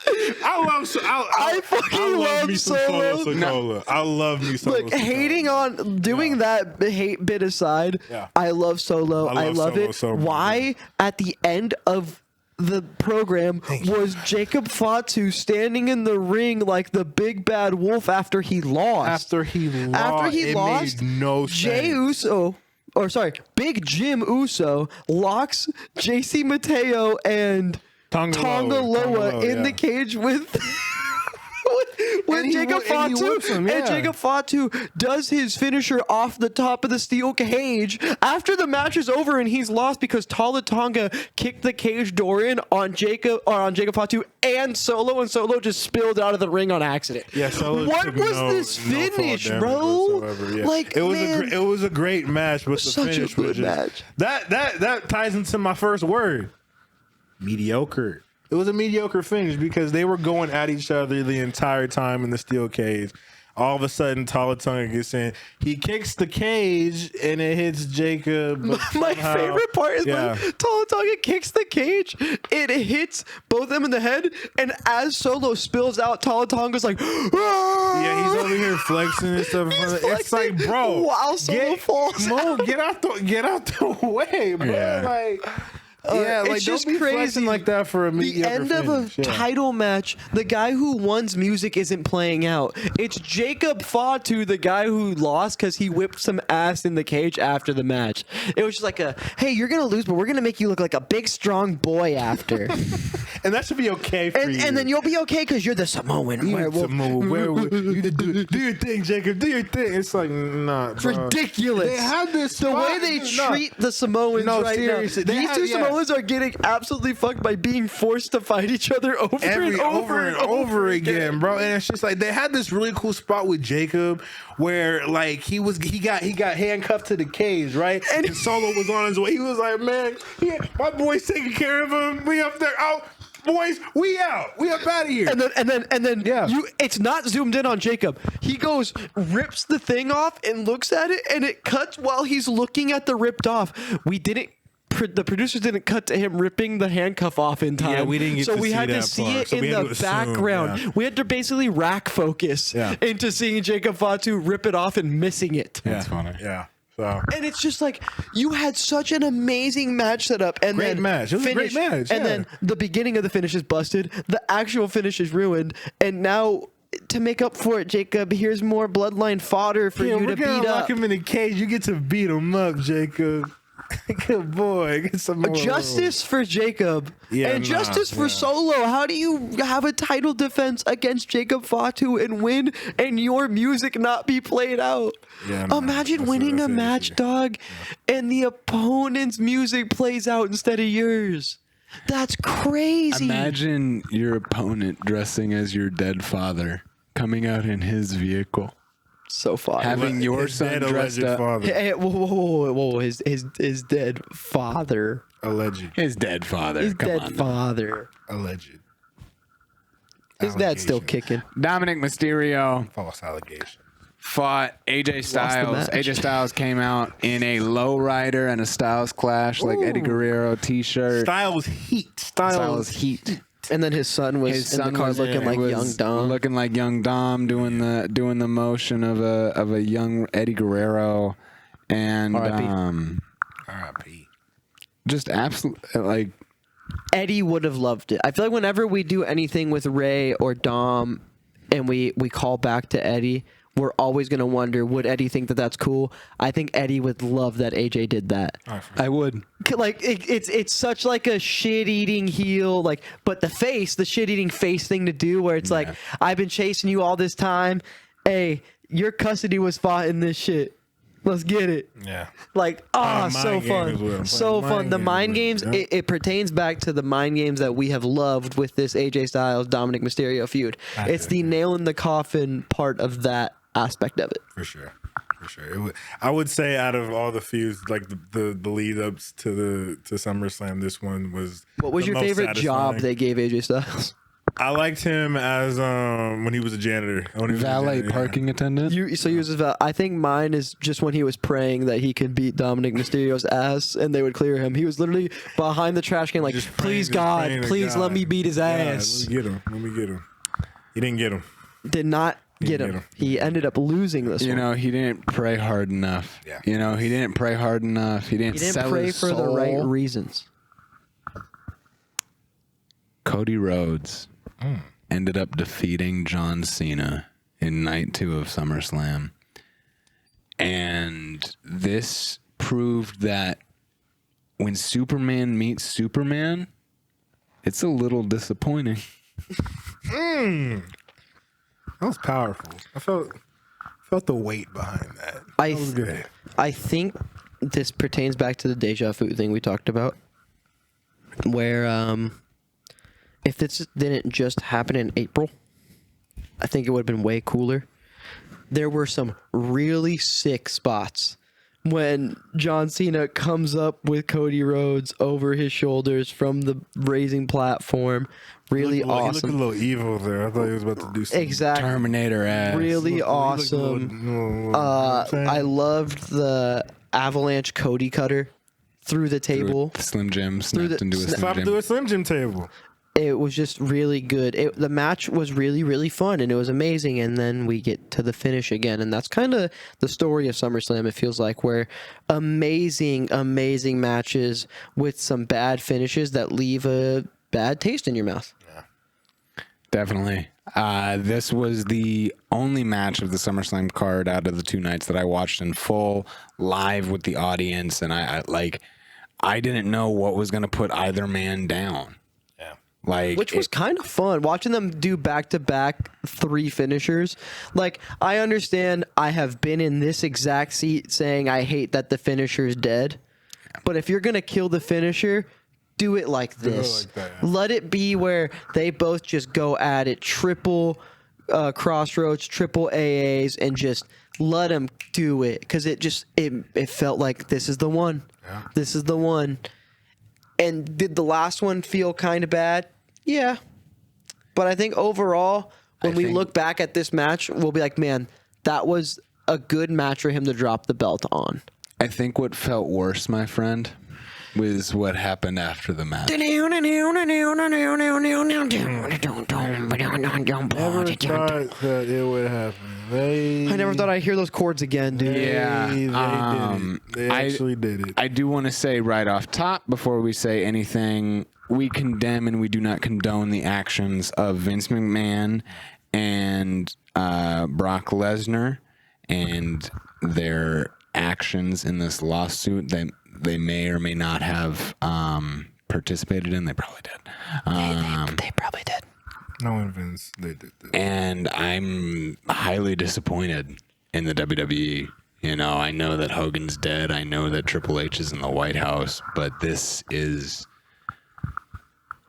[SPEAKER 1] I fucking love
[SPEAKER 2] me some
[SPEAKER 1] Solo.
[SPEAKER 2] Sikoa. I love me some.
[SPEAKER 1] Like hating on doing that hate bit aside, I love Solo. I love
[SPEAKER 2] Solo
[SPEAKER 1] it.
[SPEAKER 2] so much.
[SPEAKER 1] Why at the end of the program was Jacob Fatu standing in the ring like the big bad wolf after he lost?
[SPEAKER 2] After he lost, made no sense.
[SPEAKER 1] Jey Uso. Big Jim Uso locks JC Mateo and Tonga Loa in the cage with Jacob Fatu. And Jacob Fatu does his finisher off the top of the steel cage after the match is over and he's lost because Tala Tonga kicked the cage door in on Jacob Fatu and Solo just spilled out of the ring on accident.
[SPEAKER 2] Yeah, Solo
[SPEAKER 1] what was this finish, bro?
[SPEAKER 2] Yeah.
[SPEAKER 1] Like
[SPEAKER 2] it was a great match, but the
[SPEAKER 1] such
[SPEAKER 2] finish
[SPEAKER 1] a good
[SPEAKER 2] was just,
[SPEAKER 1] match.
[SPEAKER 2] That ties into my first word. Mediocre. It was a mediocre finish because they were going at each other the entire time in the steel cage. All of a sudden, Tonga gets in. He kicks the cage and it hits Jacob.
[SPEAKER 1] My favorite part is when Tonga kicks the cage. It hits both of them in the head, and as Solo spills out, Tonga's like, "Ah!"
[SPEAKER 2] Yeah, he's over here flexing and stuff. It's like, bro,
[SPEAKER 1] wow, Solo falls.
[SPEAKER 2] Get out the way, bro.
[SPEAKER 3] Yeah.
[SPEAKER 2] Like. Yeah, like
[SPEAKER 1] it's just
[SPEAKER 2] don't be
[SPEAKER 1] crazy
[SPEAKER 2] like that for a mediocre
[SPEAKER 1] the end of a title match. The guy who won's music isn't playing out. It's Jacob Fatu, the guy who lost because he whipped some ass in the cage after the match. It was just like hey, you're gonna lose, but we're gonna make you look like a big, strong boy after.
[SPEAKER 2] And that should be okay for you.
[SPEAKER 1] And then you'll be okay because you're the Samoan werewolf.
[SPEAKER 2] You do your thing, Jacob. Do your thing. It's like, nah,
[SPEAKER 1] It's
[SPEAKER 2] bro.
[SPEAKER 1] ridiculous.
[SPEAKER 2] They had this
[SPEAKER 1] the way they treat the Samoans right
[SPEAKER 2] seriously.
[SPEAKER 1] now. These two Samoans are getting absolutely fucked by being forced to fight each other over and over
[SPEAKER 2] again, bro. And it's just like they had this really cool spot with Jacob where like he got handcuffed to the cage, right? And Solo was on his way. He was like, man, my boy's taking care of him. We up there out. Boys, we out. We up out of here.
[SPEAKER 1] And then it's not zoomed in on Jacob. He goes, rips the thing off and looks at it, and it cuts while he's looking at the ripped off. The producers didn't cut to him ripping the handcuff off in time.
[SPEAKER 2] Yeah, we didn't get
[SPEAKER 1] so
[SPEAKER 2] to
[SPEAKER 1] we
[SPEAKER 2] see
[SPEAKER 1] had to
[SPEAKER 2] that
[SPEAKER 1] see
[SPEAKER 2] part.
[SPEAKER 1] it
[SPEAKER 2] So we
[SPEAKER 1] in
[SPEAKER 2] had
[SPEAKER 1] the
[SPEAKER 2] to assume,
[SPEAKER 1] background.
[SPEAKER 2] yeah.
[SPEAKER 1] We had to basically rack focus into seeing Jacob Fatu rip it off and missing it.
[SPEAKER 3] That's funny.
[SPEAKER 2] Yeah. So.
[SPEAKER 1] And it's just like you had such an amazing match set up, and
[SPEAKER 2] Great
[SPEAKER 1] then
[SPEAKER 2] match. It was a great match,
[SPEAKER 1] and then the beginning of the finish is busted. The actual finish is ruined, and now to make up for it, Jacob, here's more bloodline fodder for you to beat up.
[SPEAKER 2] Lock him in the cage. You get to beat him up, Jacob. Good boy. Get some more
[SPEAKER 1] justice for Jacob and justice for Solo. How do you have a title defense against Jacob Fatu and win and your music not be played out?
[SPEAKER 2] Yeah,
[SPEAKER 1] imagine winning a match, dog, and the opponent's music plays out instead of yours. That's crazy.
[SPEAKER 3] Imagine your opponent dressing as your dead father, coming out in his vehicle.
[SPEAKER 1] So far,
[SPEAKER 3] having your son dressed up.
[SPEAKER 2] Father.
[SPEAKER 1] Hey, whoa! His dead father.
[SPEAKER 2] Alleged.
[SPEAKER 3] His dead father.
[SPEAKER 1] His
[SPEAKER 3] Come
[SPEAKER 1] dead
[SPEAKER 3] on.
[SPEAKER 1] father.
[SPEAKER 2] Alleged.
[SPEAKER 1] His dad's still kicking.
[SPEAKER 3] Dominic Mysterio
[SPEAKER 2] False allegation.
[SPEAKER 3] fought AJ Styles.
[SPEAKER 1] match.
[SPEAKER 3] AJ Styles came out in a lowrider and a Styles Clash, like Eddie Guerrero t-shirt.
[SPEAKER 2] Styles heat.
[SPEAKER 3] Styles heat.
[SPEAKER 1] And then his son was in the car looking like young Dom.
[SPEAKER 3] Looking like young Dom, doing the motion of a young Eddie Guerrero, and
[SPEAKER 2] R.I.P.
[SPEAKER 3] Just absolutely like
[SPEAKER 1] Eddie would have loved it. I feel like whenever we do anything with Ray or Dom, and we call back to Eddie, we're always going to wonder, would Eddie think that that's cool? I think Eddie would love that AJ did that.
[SPEAKER 3] I would.
[SPEAKER 1] Like it's such like a shit-eating heel, like, but the shit-eating face thing to do, where it's like, I've been chasing you all this time. Hey, your custody was fought in this shit. Let's get it.
[SPEAKER 2] Yeah.
[SPEAKER 1] Like, so fun. So fun. The mind games, it pertains back to the mind games that we have loved with this AJ Styles, Dominic Mysterio feud. It's the nail in the coffin part of that aspect of it.
[SPEAKER 2] For sure. for sure. I would say out of all the feuds, like the lead ups to SummerSlam, this one was.
[SPEAKER 1] What was
[SPEAKER 2] the
[SPEAKER 1] your
[SPEAKER 2] most
[SPEAKER 1] favorite job
[SPEAKER 2] satisfying.
[SPEAKER 1] they gave AJ Styles?
[SPEAKER 2] I liked him as when he was a janitor. When he was a
[SPEAKER 3] Valet
[SPEAKER 2] janitor,
[SPEAKER 3] parking attendant.
[SPEAKER 1] So he was I think mine is just when he was praying that he could beat Dominic Mysterio's ass and they would clear him. He was literally behind the trash can like,
[SPEAKER 2] Just
[SPEAKER 1] please
[SPEAKER 2] praying
[SPEAKER 1] God,
[SPEAKER 2] to
[SPEAKER 1] please
[SPEAKER 2] God.
[SPEAKER 1] let me beat his ass.
[SPEAKER 2] Let me get him. He didn't get him.
[SPEAKER 1] Did not get him. He ended up losing this one.
[SPEAKER 3] You know, he didn't pray hard enough.
[SPEAKER 2] Yeah.
[SPEAKER 3] You know, he didn't pray hard enough. He didn't
[SPEAKER 1] He didn't
[SPEAKER 3] sell
[SPEAKER 1] pray
[SPEAKER 3] his
[SPEAKER 1] for the
[SPEAKER 3] soul.
[SPEAKER 1] right reasons.
[SPEAKER 3] Cody Rhodes ended up defeating John Cena in night 2 of SummerSlam. And this proved that when Superman meets Superman, it's a little disappointing.
[SPEAKER 2] That was powerful. I felt the weight behind that. That was good.
[SPEAKER 1] I think this pertains back to the deja vu thing we talked about, where if this didn't just happen in April, I think it would have been way cooler. There were some really sick spots when John Cena comes up with Cody Rhodes over his shoulders from the raising platform. Really awesome.
[SPEAKER 2] He looked a little evil there. I thought he was about to do something.
[SPEAKER 1] Exactly.
[SPEAKER 3] Terminator ass.
[SPEAKER 1] Really awesome. I loved the avalanche Cody cutter through the table.
[SPEAKER 3] The Slim Jim snapped
[SPEAKER 1] the-
[SPEAKER 3] into a
[SPEAKER 2] Stop
[SPEAKER 3] Slim
[SPEAKER 2] to
[SPEAKER 3] Jim.
[SPEAKER 2] a Slim Jim table.
[SPEAKER 1] It was just really good. The match was really, really fun, and it was amazing. And then we get to the finish again, and that's kind of the story of SummerSlam. It feels like where amazing, amazing matches with some bad finishes that leave a bad taste in your mouth.
[SPEAKER 3] Definitely. This was the only match of the SummerSlam card out of the 2 nights that I watched in full, live with the audience, and I didn't know what was going to put either man down.
[SPEAKER 1] Which was kind of fun watching them do back-to-back 3 finishers. Like, I understand I have been in this exact seat saying I hate that the finisher is dead. But if you're going to kill the finisher, do it like this. Let it be where they both just go at it, triple crossroads, triple AAs, and just let them do it. Because it felt like this is the one. Yeah. This is the one. And did the last one feel kind of bad? Yeah. But I think overall, when we look back at this match, we'll be like, man, that was a good match for him to drop the belt on.
[SPEAKER 3] I think what felt worse, my friend, was what happened after the match.
[SPEAKER 2] Never thought that it would happen.
[SPEAKER 1] I never thought I'd hear those chords again, dude.
[SPEAKER 3] Yeah,
[SPEAKER 2] they did it. They actually did it.
[SPEAKER 3] I do want to say right off top, before we say anything, we condemn and we do not condone the actions of Vince McMahon and Brock Lesnar and their actions in this lawsuit that they may or may not have participated in. They probably did.
[SPEAKER 1] They probably did.
[SPEAKER 2] No one Vince. They did this.
[SPEAKER 3] And I'm highly disappointed in the WWE. You know, I know that Hogan's dead. I know that Triple H is in the White House, but this is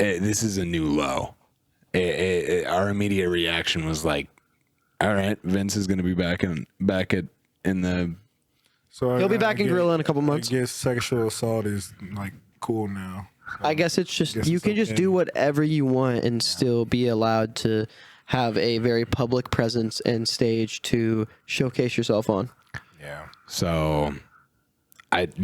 [SPEAKER 3] a new low. Our immediate reaction was like, "All right, Vince is going to be back in the."
[SPEAKER 2] So
[SPEAKER 1] He'll be back in Gorilla in a couple months.
[SPEAKER 2] I guess sexual assault is like cool now. So
[SPEAKER 1] I guess it's just you
[SPEAKER 2] it's
[SPEAKER 1] can just
[SPEAKER 2] okay.
[SPEAKER 1] do whatever you want and still be allowed to have a very public presence and stage to showcase yourself on.
[SPEAKER 2] Yeah.
[SPEAKER 3] So, it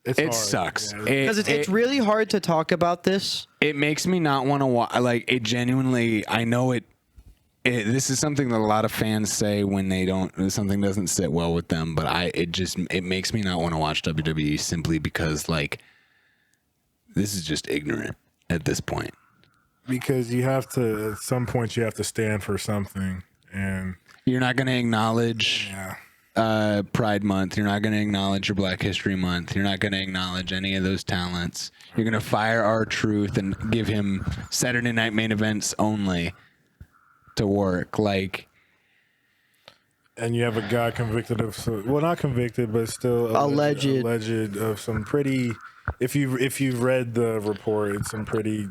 [SPEAKER 2] hard.
[SPEAKER 3] sucks.
[SPEAKER 2] Yeah.
[SPEAKER 1] Because it's really hard to talk about this.
[SPEAKER 3] It makes me not want to watch. Like, it genuinely, I know it. This is something that a lot of fans say when something doesn't sit well with them, but it makes me not want to watch WWE simply because, like, this is just ignorant at this point.
[SPEAKER 2] Because you have to, at some point, you have to stand for something, and
[SPEAKER 3] You're not going to acknowledge Pride Month. You're not going to acknowledge your Black History Month. You're not going to acknowledge any of those talents. You're going to fire R-Truth and give him Saturday Night Main Events only to work. Like,
[SPEAKER 2] and you have a guy convicted of, well, not convicted, but still alleged of some pretty. If you've read the report, it's some pretty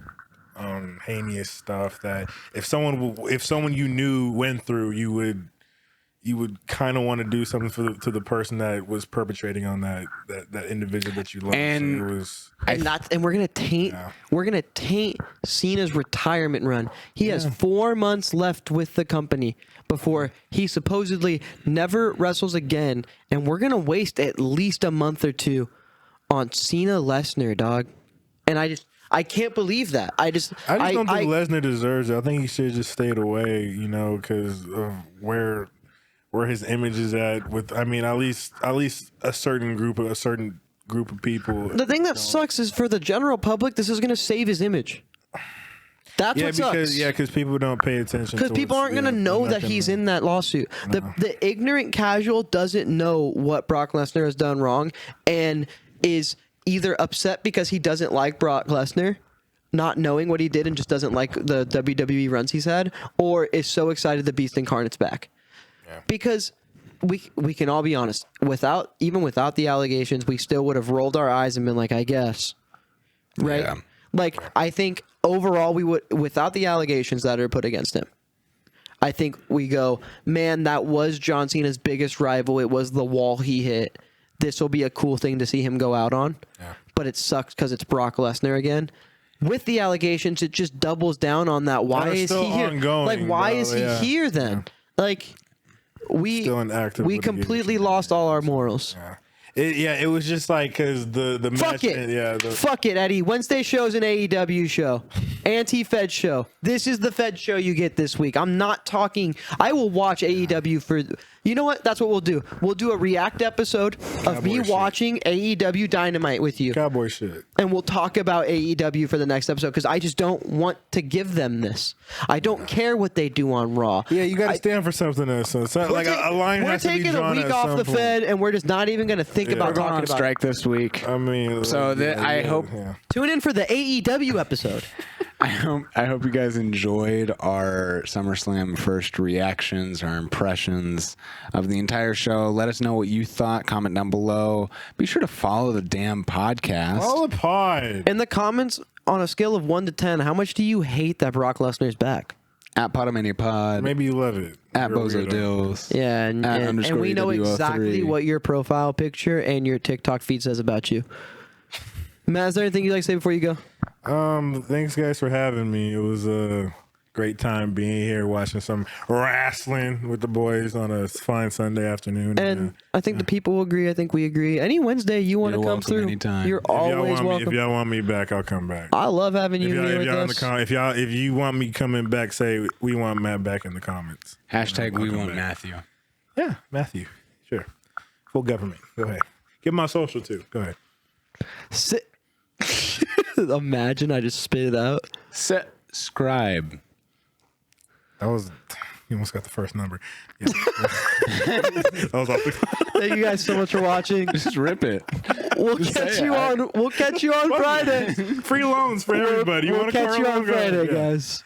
[SPEAKER 2] heinous stuff that if someone you knew went through, you you would kind of want to do something to the person that was perpetrating on that individual that you love.
[SPEAKER 3] And
[SPEAKER 2] so it was,
[SPEAKER 1] and we're gonna taint Cena's retirement run. He has 4 months left with the company before he supposedly never wrestles again, and we're gonna waste at least a month or two on Cena Lesnar, dog. And I can't believe that. I don't think
[SPEAKER 2] Lesnar deserves it. I think he should have just stayed away, you know, because of where his image is at. With, I mean, at least a certain group of people.
[SPEAKER 1] The thing that sucks is for the general public, this is going to save his image. That's what sucks.
[SPEAKER 2] Because people don't pay attention.
[SPEAKER 1] Because people aren't going to know that he's in that lawsuit. No. The ignorant casual doesn't know what Brock Lesnar has done wrong and is either upset because he doesn't like Brock Lesnar, not knowing what he did and just doesn't like the WWE runs he's had, or is so excited the Beast Incarnate's back. Yeah. Because we can all be honest, even without the allegations, we still would have rolled our eyes and been like, I guess. Right? Yeah. Like, I think overall we would, without the allegations that are put against him, I think we go, man, that was John Cena's biggest rival. It was the wall he hit. This will be a cool thing to see him go out on. Yeah. But it sucks because it's Brock Lesnar again. With the allegations, it just doubles down on that. Why is he here? Like, why is he here then? Yeah. Like, we completely lost all our morals.
[SPEAKER 2] Yeah. It was just like, because the
[SPEAKER 1] Fuck
[SPEAKER 2] match,
[SPEAKER 1] it. Fuck it, Eddie. Wednesday show's an AEW show. Anti-Fed show. This is the Fed show you get this week. I'm not talking. I will watch AEW for... You know what? That's what we'll do. We'll do a react episode of me watching AEW Dynamite with you.
[SPEAKER 2] Cowboy shit.
[SPEAKER 1] And we'll talk about AEW for the next episode because I just don't want to give them this. I don't care what they do on Raw.
[SPEAKER 2] Yeah, you got to stand for something else. So it's not like a line has to be drawn.
[SPEAKER 1] We're taking a week off the Fed and we're just not even going to think about talking about it.
[SPEAKER 3] Strike this week.
[SPEAKER 2] I mean,
[SPEAKER 3] so I hope
[SPEAKER 1] tune in for the AEW episode.
[SPEAKER 3] I hope you guys enjoyed our SummerSlam first reactions, our impressions of the entire show. Let us know what you thought. Comment down below. Be sure to follow the damn podcast.
[SPEAKER 2] Follow the pod.
[SPEAKER 1] In the comments, on a scale of 1 to 10, how much do you hate that Brock Lesnar's back?
[SPEAKER 3] At Podomania Pod.
[SPEAKER 2] Maybe you love it.
[SPEAKER 3] At Bozo Dills.
[SPEAKER 1] Yeah, and we know exactly what your profile picture and your TikTok feed says about you. Matt, is there anything you'd like to say before you go?
[SPEAKER 2] Thanks guys for having me. It was a great time being here watching some wrestling with the boys on a fine Sunday afternoon.
[SPEAKER 1] And I think the people will agree. I think we agree. Any Wednesday you want to come through,
[SPEAKER 3] anytime.
[SPEAKER 1] You're always welcome.
[SPEAKER 2] If y'all want me back, I'll come back.
[SPEAKER 1] I love having you here with us.
[SPEAKER 2] If you want me coming back, say we want Matt back in the comments.
[SPEAKER 3] Hashtag we want Matthew.
[SPEAKER 2] Yeah, Matthew. Sure. Full government. Go ahead. Give my social too. Go ahead.
[SPEAKER 1] Imagine I just spit it out.
[SPEAKER 3] Subscribe.
[SPEAKER 2] You almost got the first number. Yeah. That was off.
[SPEAKER 1] Thank you guys so much for watching.
[SPEAKER 3] Just rip it.
[SPEAKER 1] We'll catch you on Friday.
[SPEAKER 2] Free loans for everybody.
[SPEAKER 1] We'll catch you on Friday, guys.